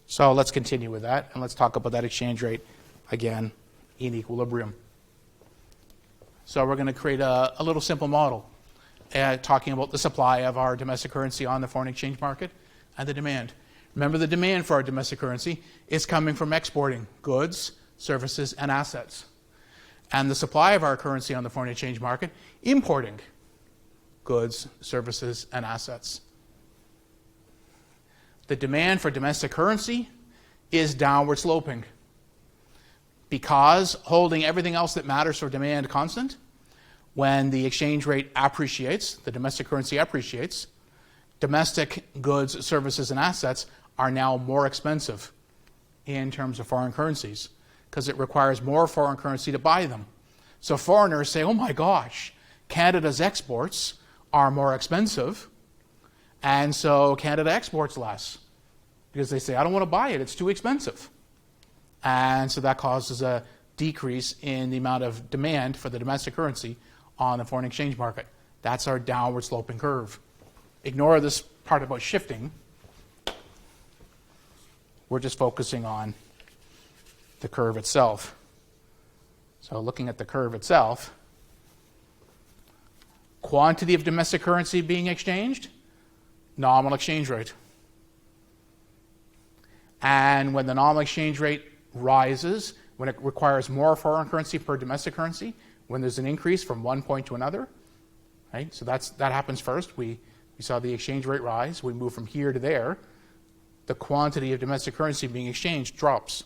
So let's continue with that, and let's talk about that exchange rate again in equilibrium. So we're going to create a little simple model talking about the supply of our domestic currency on the foreign exchange market and the demand. Remember, the demand for our domestic currency is coming from exporting goods, services, and assets. And the supply of our currency on the foreign exchange market, importing goods, services, and assets. The demand for domestic currency is downward sloping. Because holding everything else that matters for demand constant, when the exchange rate appreciates, the domestic currency appreciates, domestic goods, services, and assets are now more expensive in terms of foreign currencies because it requires more foreign currency to buy them. So foreigners say, oh my gosh, Canada's exports are more expensive, and so Canada exports less because they say, I don't want to buy it, it's too expensive. And so that causes a decrease in the amount of demand for the domestic currency on the foreign exchange market. That's our downward sloping curve. Ignore this part about shifting. We're just focusing on the curve itself. So looking at the curve itself, quantity of domestic currency being exchanged, nominal exchange rate. And when the nominal exchange rate rises, when it requires more foreign currency per domestic currency, when there's an increase from one point to another, right? So that happens first. We saw the exchange rate rise. We move from here to there. The quantity of domestic currency being exchanged drops.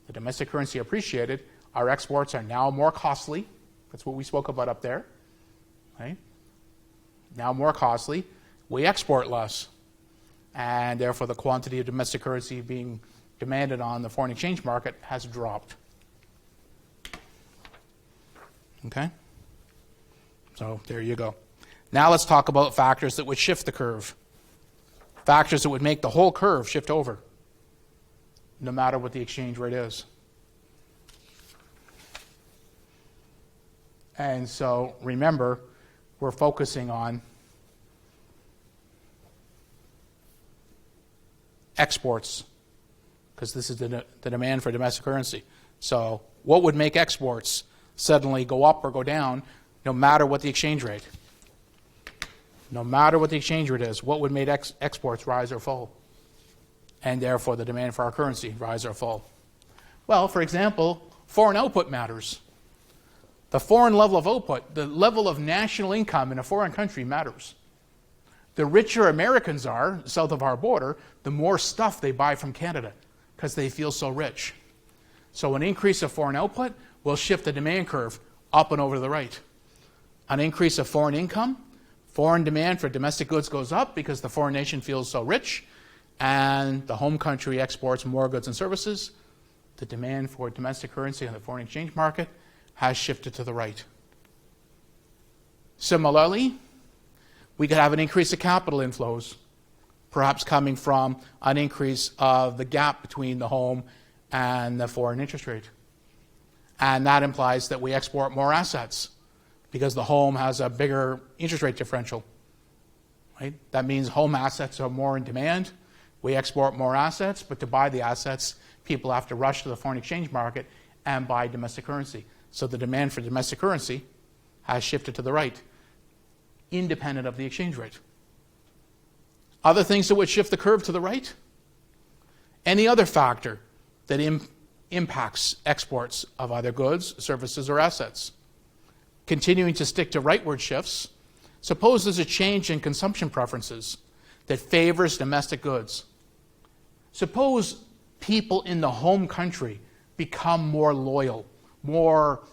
The domestic currency appreciated. Our exports are now more costly. That's what we spoke about up there. Right? Now more costly. We export less. And therefore the quantity of domestic currency being demanded on the foreign exchange market has dropped. Okay? So there you go. Now let's talk about factors that would shift the curve. Factors that would make the whole curve shift over, no matter what the exchange rate is. And so remember, we're focusing on exports, because this is the demand for domestic currency. So what would make exports suddenly go up or go down, no matter what the exchange rate? No matter what the exchange rate is, what would make exports rise or fall? And therefore the demand for our currency rise or fall? Well, for example, foreign output matters. The foreign level of output, the level of national income in a foreign country matters. The richer Americans are south of our border, the more stuff they buy from Canada because they feel so rich. So an increase of foreign output will shift the demand curve up and over to the right. An increase of foreign income, foreign demand for domestic goods goes up because the foreign nation feels so rich, and the home country exports more goods and services. The demand for domestic currency on the foreign exchange market has shifted to the right. Similarly, we could have an increase of capital inflows, perhaps coming from an increase of the gap between the home and the foreign interest rate. And that implies that we export more assets because the home has a bigger interest rate differential. Right? That means home assets are more in demand. We export more assets, but to buy the assets, people have to rush to the foreign exchange market and buy domestic currency. So the demand for domestic currency has shifted to the right, independent of the exchange rate. Other things that would shift the curve to the right? Any other factor that impacts exports of either goods, services, or assets. Continuing to stick to rightward shifts, suppose there's a change in consumption preferences that favors domestic goods. Suppose people in the home country become more loyal, more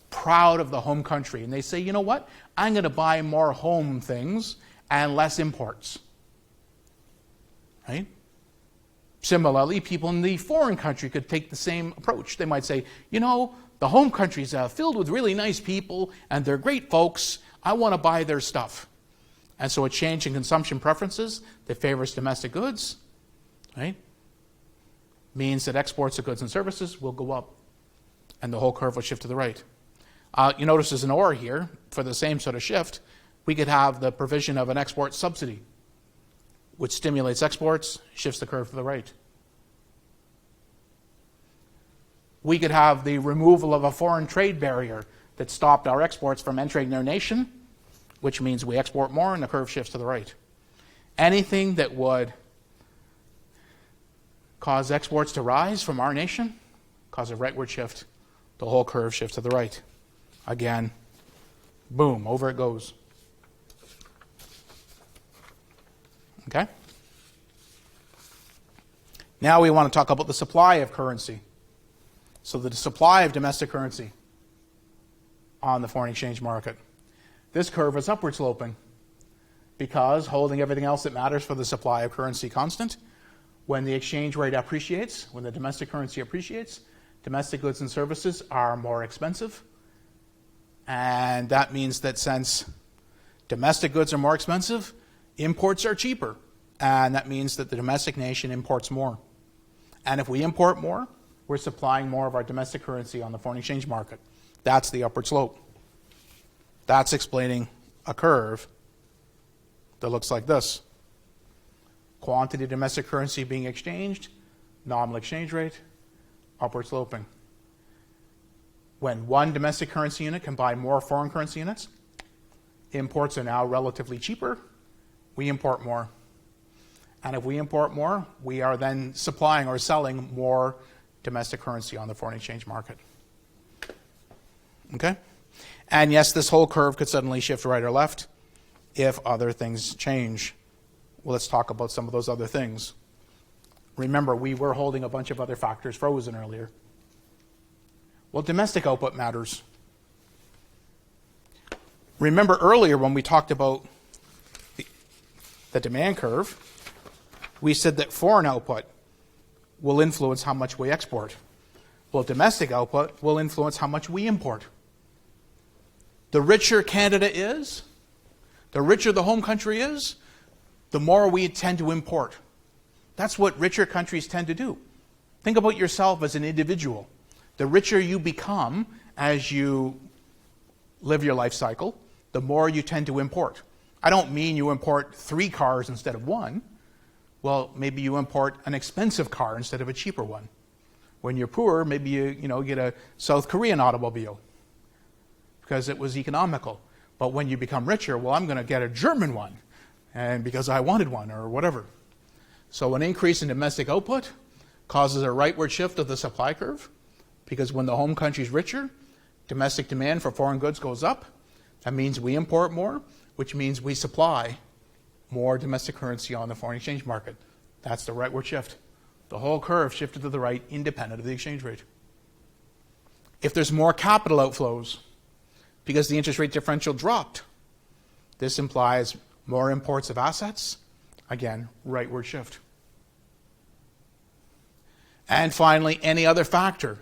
proud of the home country, and they say, you know what, I'm going to buy more home things and less imports. Right? Similarly, people in the foreign country could take the same approach. They might say, you know, the home country's filled with really nice people and they're great folks. I want to buy their stuff. And so a change in consumption preferences that favors domestic goods, right, means that exports of goods and services will go up and the whole curve will shift to the right. You notice there's an OR here for the same sort of shift. We could have the provision of an export subsidy, which stimulates exports, shifts the curve to the right. We could have the removal of a foreign trade barrier that stopped our exports from entering their nation, which means we export more and the curve shifts to the right. Anything that would cause exports to rise from our nation, cause a rightward shift. The whole curve shifts to the right. Again, boom, over it goes. Okay? Now we want to talk about the supply of currency. So the supply of domestic currency on the foreign exchange market. This curve is upward sloping because, holding everything else that matters for the supply of currency constant, when the exchange rate appreciates, when the domestic currency appreciates, domestic goods and services are more expensive. And that means that since domestic goods are more expensive, imports are cheaper. And that means that the domestic nation imports more. And if we import more, we're supplying more of our domestic currency on the foreign exchange market. That's the upward slope. That's explaining a curve that looks like this. Quantity of domestic currency being exchanged, nominal exchange rate, upward sloping. When one domestic currency unit can buy more foreign currency units, imports are now relatively cheaper. We import more. And if we import more, we are then supplying or selling more domestic currency on the foreign exchange market. Okay? And yes, this whole curve could suddenly shift right or left if other things change. Well, let's talk about some of those other things. Remember, we were holding a bunch of other factors frozen earlier. Well, domestic output matters. Remember earlier when we talked about the demand curve, we said that foreign output will influence how much we export. Well, domestic output will influence how much we import. The richer Canada is, the richer the home country is, the more we tend to import. That's what richer countries tend to do. Think about yourself as an individual. The richer you become as you live your life cycle, the more you tend to import. I don't mean you import 3 cars instead of 1. Well, maybe you import an expensive car instead of a cheaper one. When you're poor, maybe you get a South Korean automobile because it was economical. But when you become richer, well, I'm going to get a German one, and because I wanted one or whatever. So an increase in domestic output causes a rightward shift of the supply curve, because when the home country is richer, domestic demand for foreign goods goes up. That means we import more, which means we supply more domestic currency on the foreign exchange market. That's the rightward shift. The whole curve shifted to the right, independent of the exchange rate. If there's more capital outflows because the interest rate differential dropped, this implies more imports of assets. Again, rightward shift. And finally, any other factor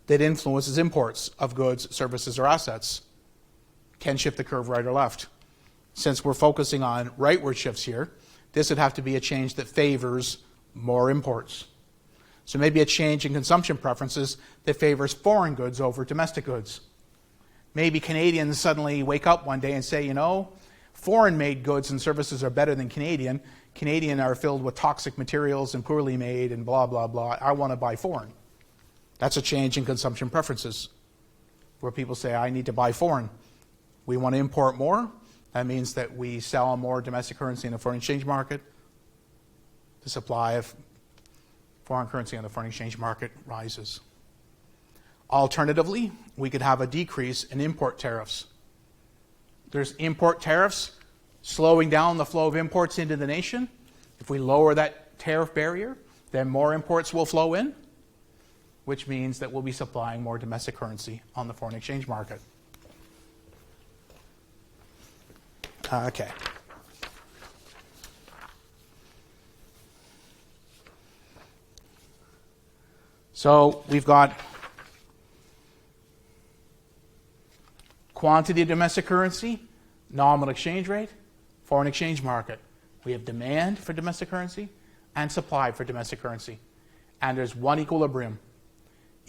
that influences imports of goods, services, or assets can shift the curve right or left. Since we're focusing on rightward shifts here, this would have to be a change that favors more imports. So maybe a change in consumption preferences that favors foreign goods over domestic goods. Maybe Canadians suddenly wake up one day and say, foreign-made goods and services are better than Canadian. Canadian are filled with toxic materials and poorly made and blah, blah, blah. I want to buy foreign. That's a change in consumption preferences, where people say, I need to buy foreign. We want to import more. That means that we sell more domestic currency in the foreign exchange market. The supply of foreign currency on the foreign exchange market rises. Alternatively, we could have a decrease in import tariffs. There's import tariffs slowing down the flow of imports into the nation. If we lower that tariff barrier, then more imports will flow in, which means that we'll be supplying more domestic currency on the foreign exchange market. Okay. So we've got quantity of domestic currency, nominal exchange rate, foreign exchange market. We have demand for domestic currency and supply for domestic currency. And there's one equilibrium.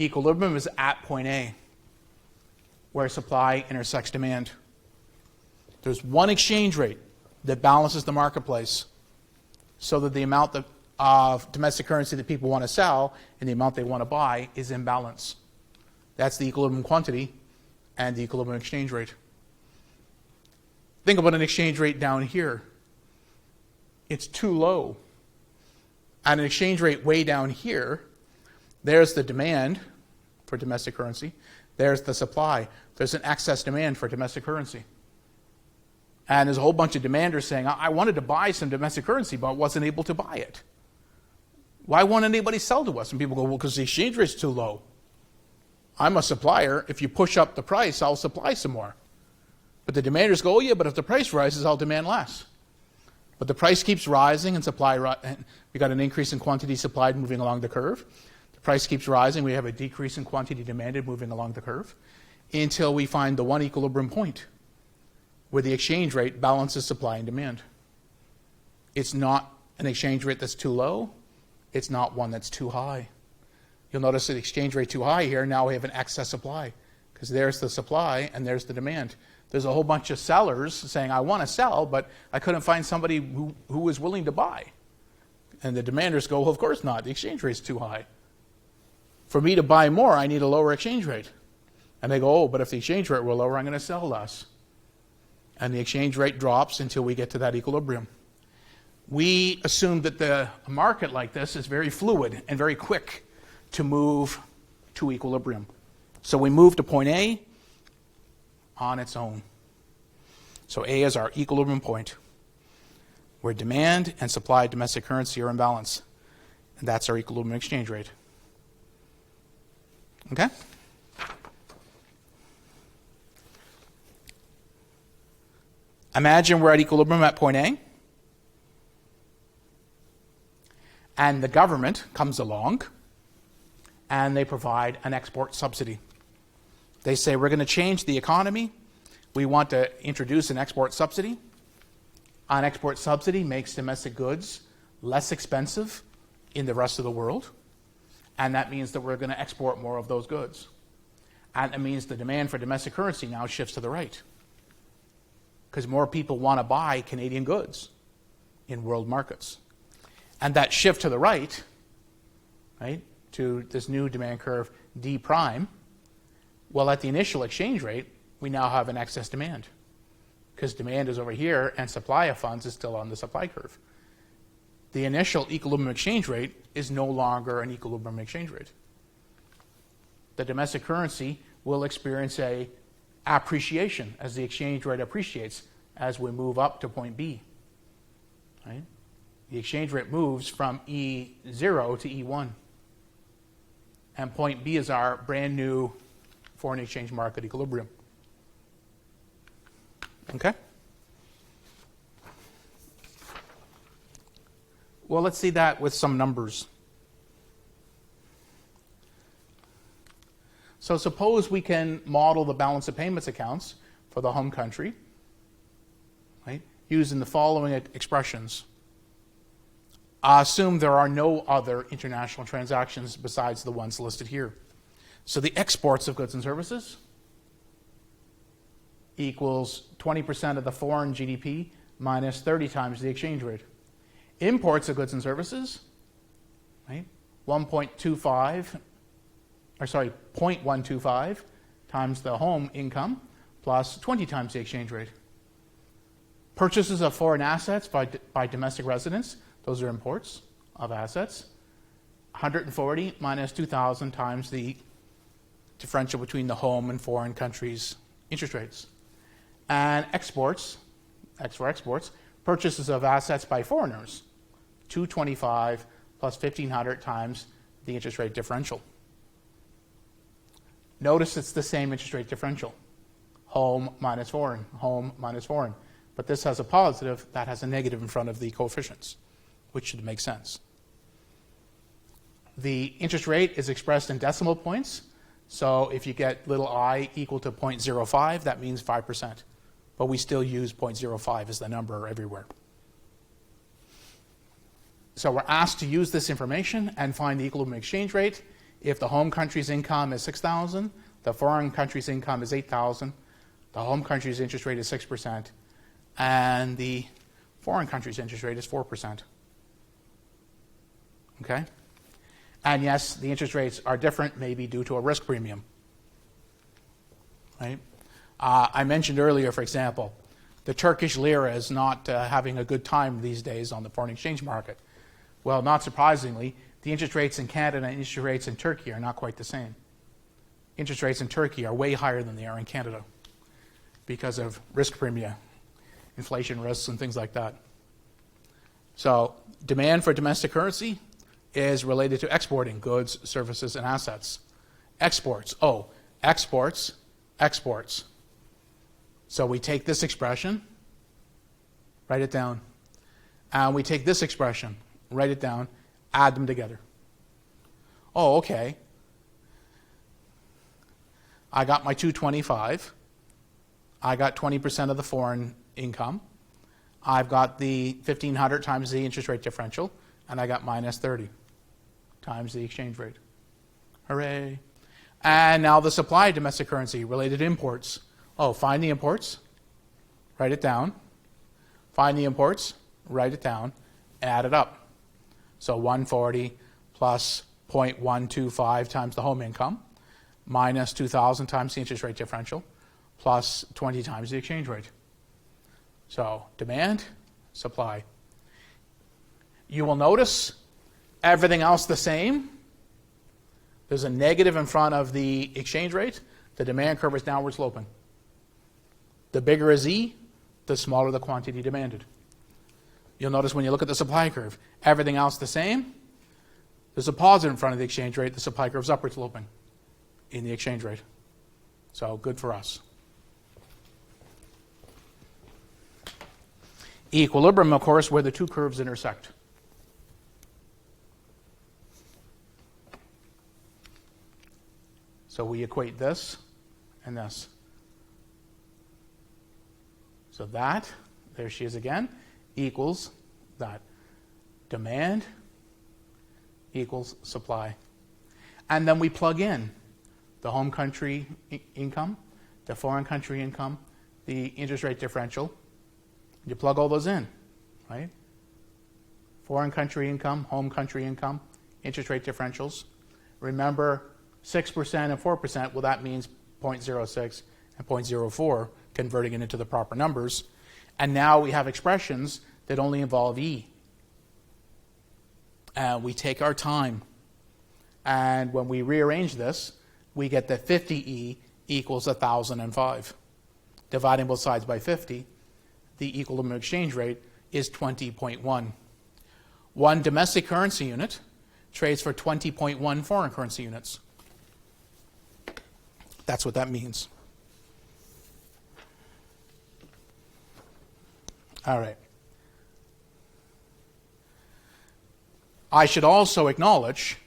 Equilibrium is at point A, where supply intersects demand. There's one exchange rate that balances the marketplace so that the amount of domestic currency that people want to sell and the amount they want to buy is in balance. That's the equilibrium quantity and the equilibrium exchange rate. Think about an exchange rate down here. It's too low. At an exchange rate way down here, there's the demand for domestic currency. There's the supply. There's an excess demand for domestic currency. And there's a whole bunch of demanders saying, I wanted to buy some domestic currency, but wasn't able to buy it. Why won't anybody sell to us? And people go, well, because the exchange rate's too low. I'm a supplier. If you push up the price, I'll supply some more. But the demanders go, oh yeah, but if the price rises, I'll demand less. But the price keeps rising and we got an increase in quantity supplied moving along the curve. The price keeps rising. We have a decrease in quantity demanded moving along the curve until we find the one equilibrium point where the exchange rate balances supply and demand. It's not an exchange rate that's too low. It's not one that's too high. You'll notice the exchange rate too high here. Now we have an excess supply because there's the supply and there's the demand. There's a whole bunch of sellers saying, I want to sell, but I couldn't find somebody who was willing to buy. And the demanders go, well, of course not. The exchange rate's too high. For me to buy more, I need a lower exchange rate. And they go, oh, but if the exchange rate were lower, I'm going to sell less. And the exchange rate drops until we get to that equilibrium. We assume that a market like this is very fluid and very quick to move to equilibrium. So we move to point A on its own. So A is our equilibrium point, where demand and supply of domestic currency are in balance. And that's our equilibrium exchange rate. Okay? Imagine we're at equilibrium at point A, and the government comes along and they provide an export subsidy. They say, we're going to change the economy. We want to introduce an export subsidy. An export subsidy makes domestic goods less expensive in the rest of the world, and that means that we're going to export more of those goods. And it means the demand for domestic currency now shifts to the right, because more people want to buy Canadian goods in world markets. And that shift to the right, to this new demand curve, D prime, well, at the initial exchange rate, we now have an excess demand, because demand is over here and supply of funds is still on the supply curve. The initial equilibrium exchange rate is no longer an equilibrium exchange rate. The domestic currency will experience a appreciation as the exchange rate appreciates as we move up to point B. Right? The exchange rate moves from E0 to E1. And point B is our brand new foreign exchange market equilibrium. Okay? Well, let's see that with some numbers. So suppose we can model the balance of payments accounts for the home country, right, using the following expressions. Assume there are no other international transactions besides the ones listed here. So the exports of goods and services equals 20% of the foreign GDP minus 30 times the exchange rate. Imports of goods and services, right, 0.125 times the home income plus 20 times the exchange rate. Purchases of foreign assets by domestic residents, those are imports of assets, 140 minus 2,000 times the differential between the home and foreign countries' interest rates. And exports, X for exports, purchases of assets by foreigners, 225 plus 1,500 times the interest rate differential. Notice it's the same interest rate differential. Home minus foreign, home minus foreign. But this has a positive, that has a negative in front of the coefficients, which should make sense. The interest rate is expressed in decimal points. So if you get little I equal to 0.05, that means 5%. But we still use 0.05 as the number everywhere. So we're asked to use this information and find the equilibrium exchange rate. If the home country's income is 6,000, the foreign country's income is 8,000, the home country's interest rate is 6%, and the foreign country's interest rate is 4%. Okay? And yes, the interest rates are different, maybe due to a risk premium. Right? I mentioned earlier, for example, the Turkish lira is not having a good time these days on the foreign exchange market. Well, not surprisingly, the interest rates in Canada and interest rates in Turkey are not quite the same. Interest rates in Turkey are way higher than they are in Canada because of risk premia, inflation risks, and things like that. So demand for domestic currency is related to exporting goods, services, and assets. Exports. Oh, exports, exports. So we take this expression, write it down. And we take this expression, write it down, add them together. Oh, okay. I got my 225. I got 20% of the foreign income. I've got the 1,500 times the interest rate differential, and I got minus 30 times the exchange rate. Hooray. And now the supply of domestic currency related to imports. Oh, find the imports, write it down. Find the imports, write it down, add it up. So 140 plus 0.125 times the home income, minus 2,000 times the interest rate differential, plus 20 times the exchange rate. So demand, supply. You will notice everything else the same. There's a negative in front of the exchange rate. The demand curve is downward sloping. The bigger is E, the smaller the quantity demanded. You'll notice when you look at the supply curve, everything else the same. There's a positive in front of the exchange rate. The supply curve is upward sloping in the exchange rate. So good for us. Equilibrium, of course, where the two curves intersect. So we equate this and this. So that, there she is again, equals that. Demand equals supply. And then we plug in the home country income, the foreign country income, the interest rate differential. You plug all those in, right? Foreign country income, home country income, interest rate differentials. Remember, 6% and 4%, well, that means 0.06 and 0.04, converting it into the proper numbers. And now we have expressions that only involve E. We take our time. And when we rearrange this, we get that 50E equals 1,005. Dividing both sides by 50, the equilibrium exchange rate is 20.1. One domestic currency unit trades for 20.1 foreign currency units. That's what that means. All right. I should also acknowledge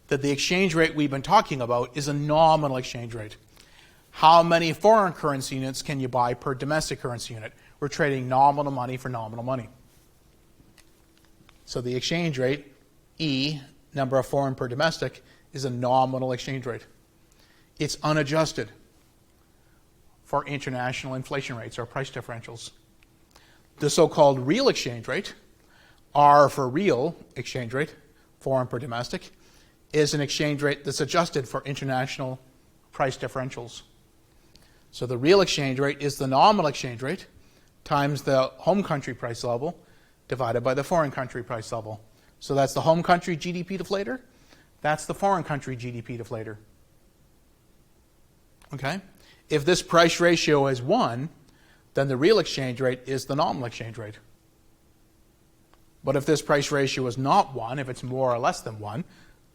that the exchange rate we've been talking about is a nominal exchange rate. How many foreign currency units can you buy per domestic currency unit? We're trading nominal money for nominal money. So the exchange rate, E, number of foreign per domestic, is a nominal exchange rate. It's unadjusted for international inflation rates or price differentials. The so-called real exchange rate, R for real exchange rate, foreign per domestic, is an exchange rate that's adjusted for international price differentials. So the real exchange rate is the nominal exchange rate times the home country price level divided by the foreign country price level. So that's the home country GDP deflator. That's the foreign country GDP deflator. Okay? If this price ratio is 1, then the real exchange rate is the nominal exchange rate. But if this price ratio is not 1, if it's more or less than 1,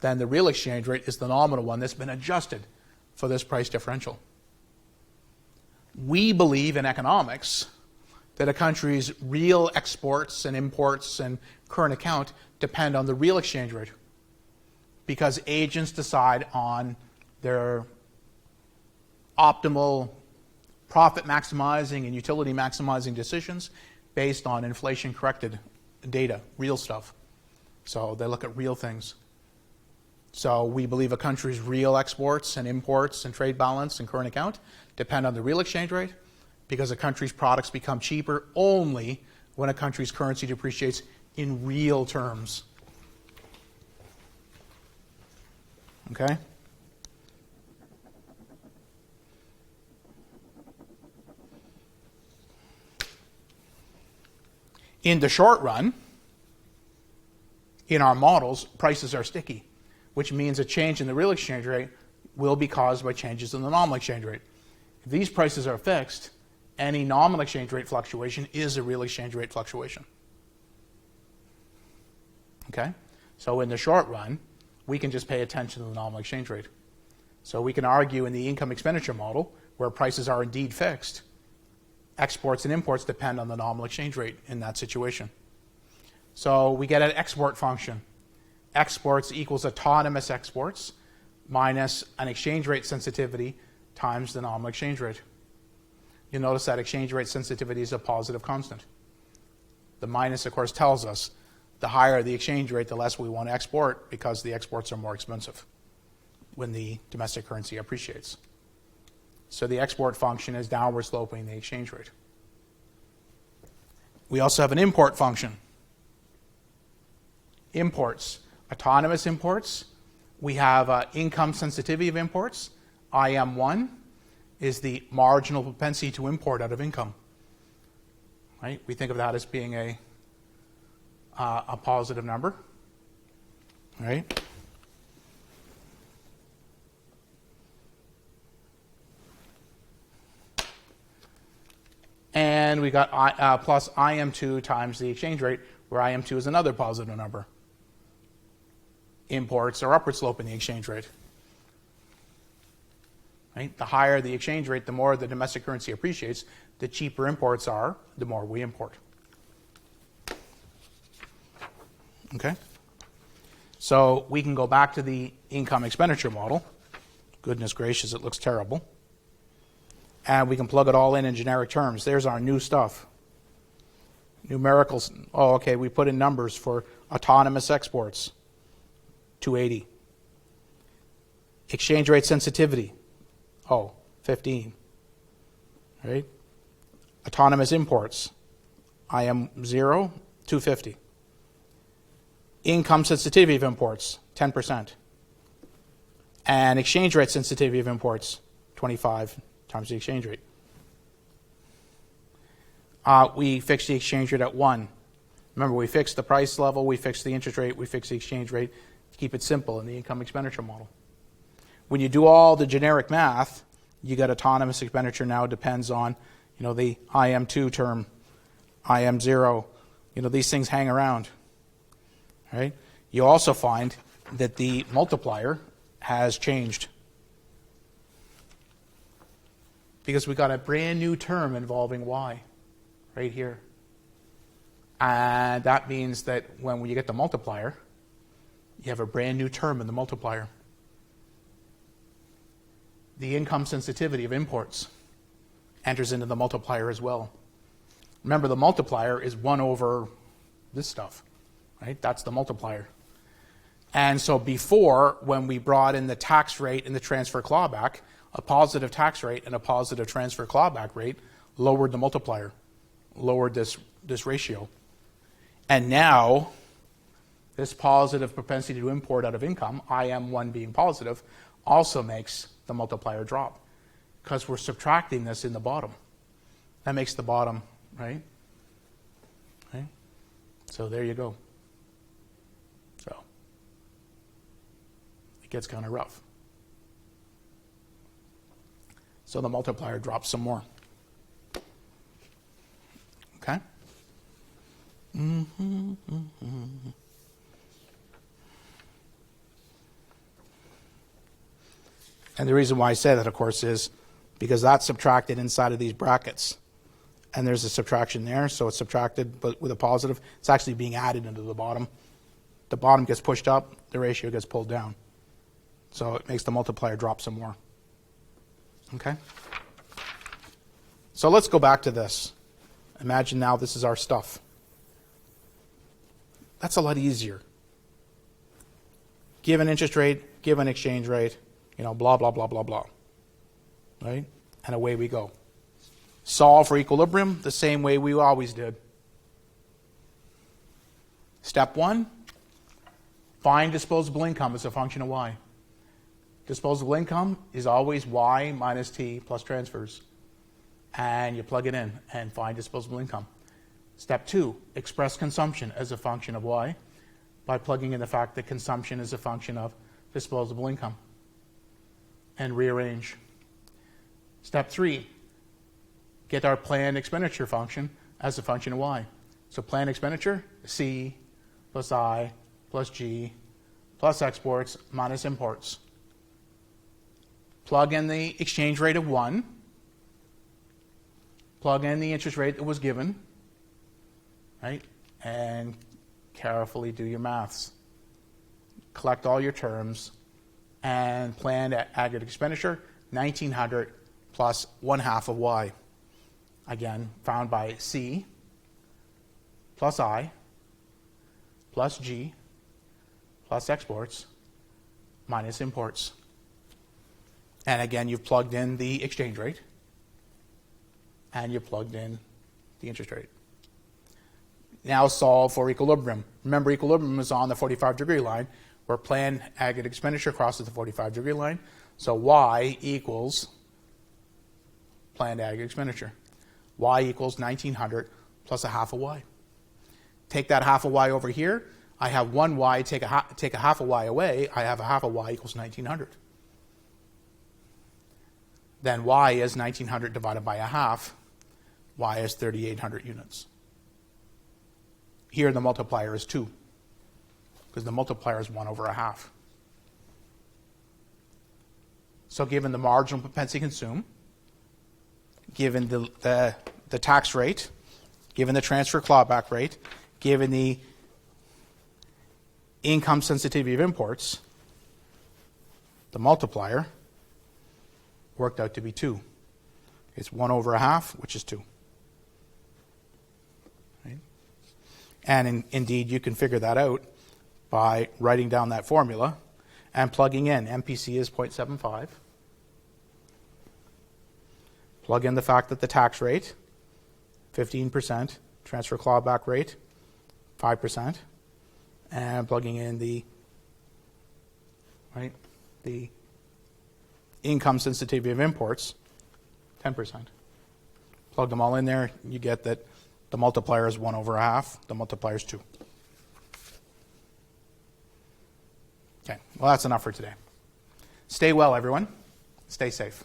then the real exchange rate is the nominal one that's been adjusted for this price differential. We believe in economics that a country's real exports and imports and current account depend on the real exchange rate because agents decide on their optimal profit maximizing and utility maximizing decisions based on inflation corrected data, real stuff. So they look at real things. So we believe a country's real exports and imports and trade balance and current account depend on the real exchange rate because a country's products become cheaper only when a country's currency depreciates in real terms. Okay? In the short run, in our models, prices are sticky, which means a change in the real exchange rate will be caused by changes in the nominal exchange rate. If these prices are fixed, any nominal exchange rate fluctuation is a real exchange rate fluctuation. Okay? So in the short run, we can just pay attention to the nominal exchange rate. So we can argue in the income expenditure model, where prices are indeed fixed, exports and imports depend on the nominal exchange rate in that situation. So we get an export function. Exports equals autonomous exports minus an exchange rate sensitivity times the nominal exchange rate. You'll notice that exchange rate sensitivity is a positive constant. The minus, of course, tells us the higher the exchange rate, the less we want to export because the exports are more expensive when the domestic currency appreciates. So the export function is downward sloping the exchange rate. We also have an import function. Imports, autonomous imports. We have income sensitivity of imports. IM1 is the marginal propensity to import out of income. Right? We think of that as being a positive number. Right? And we got plus IM2 times the exchange rate, where IM2 is another positive number. Imports are upward sloping the exchange rate. Right? The higher the exchange rate, the more the domestic currency appreciates. The cheaper imports are, the more we import. Okay? So we can go back to the income expenditure model. Goodness gracious, it looks terrible. And we can plug it all in generic terms. There's our new stuff. Numericals. Oh, okay, we put in numbers for autonomous exports. 280. Exchange rate sensitivity. 15. Right? Autonomous imports. IM0, 250. Income sensitivity of imports, 10%. And exchange rate sensitivity of imports, 25 times the exchange rate. We fixed the exchange rate at 1. Remember, we fixed the price level, we fixed the interest rate, we fixed the exchange rate to keep it simple in the income expenditure model. When you do all the generic math, you get autonomous expenditure now depends on, the IM2 term, IM0. These things hang around. Right? You also find that the multiplier has changed because we got a brand new term involving y right here. And that means that when you get the multiplier, you have a brand new term in the multiplier. The income sensitivity of imports enters into the multiplier as well. Remember, the multiplier is 1 over this stuff. Right? That's the multiplier. And so before, when we brought in the tax rate and the transfer clawback, a positive tax rate and a positive transfer clawback rate lowered the multiplier, lowered this ratio. And now, this positive propensity to import out of income, IM1 being positive, also makes the multiplier drop because we're subtracting this in the bottom. That makes the bottom, right? So there you go. So it gets kind of rough. So the multiplier drops some more. Okay? And the reason why I say that, of course, is because that's subtracted inside of these brackets. And there's a subtraction there, so it's subtracted, but with a positive. It's actually being added into the bottom. The bottom gets pushed up, the ratio gets pulled down. So it makes the multiplier drop some more. Okay? So let's go back to this. Imagine now this is our stuff. That's a lot easier. Give an interest rate, give an exchange rate, blah, blah, blah, blah, blah. Right? And away we go. Solve for equilibrium the same way we always did. Step 1, find disposable income as a function of y. Disposable income is always y minus t plus transfers. And you plug it in and find disposable income. Step 2, express consumption as a function of y. by plugging in the fact that consumption is a function of disposable income, and rearrange. Step 3, get our planned expenditure function as a function of y. So planned expenditure, C plus I plus G plus exports minus imports. Plug in the exchange rate of 1. Plug in the interest rate that was given, right? And carefully do your maths. Collect all your terms and planned aggregate expenditure, 1900 plus 1/2 of y. Again, found by C plus I plus G plus exports minus imports. And again, you've plugged in the exchange rate and you plugged in the interest rate. Now solve for equilibrium. Remember, equilibrium is on the 45-degree line, where planned aggregate expenditure crosses the 45-degree line. So y equals planned aggregate expenditure. Y equals 1900 plus 1/2 of y. Take that 1/2 of y over here. I have 1 y, take a 1/2 of y away. I have 1/2 of y equals 1900. Then y is 1900 divided by 1/2. Y is 3800 units. Here the multiplier is 2, because the multiplier is 1 over 1/2. So given the marginal propensity to consume, given the tax rate, given the transfer clawback rate, given the income sensitivity of imports, the multiplier worked out to be 2. It's 1 over 1/2, which is 2. Right? And indeed, you can figure that out by writing down that formula and plugging in. MPC is 0.75. Plug in the fact that the tax rate, 15%, transfer clawback rate, 5%, and plugging in the income sensitivity of imports, 10%. Plug them all in there, you get that the multiplier is 1 over 1/2, the multiplier is 2. Okay, well, that's enough for today. Stay well, everyone. Stay safe.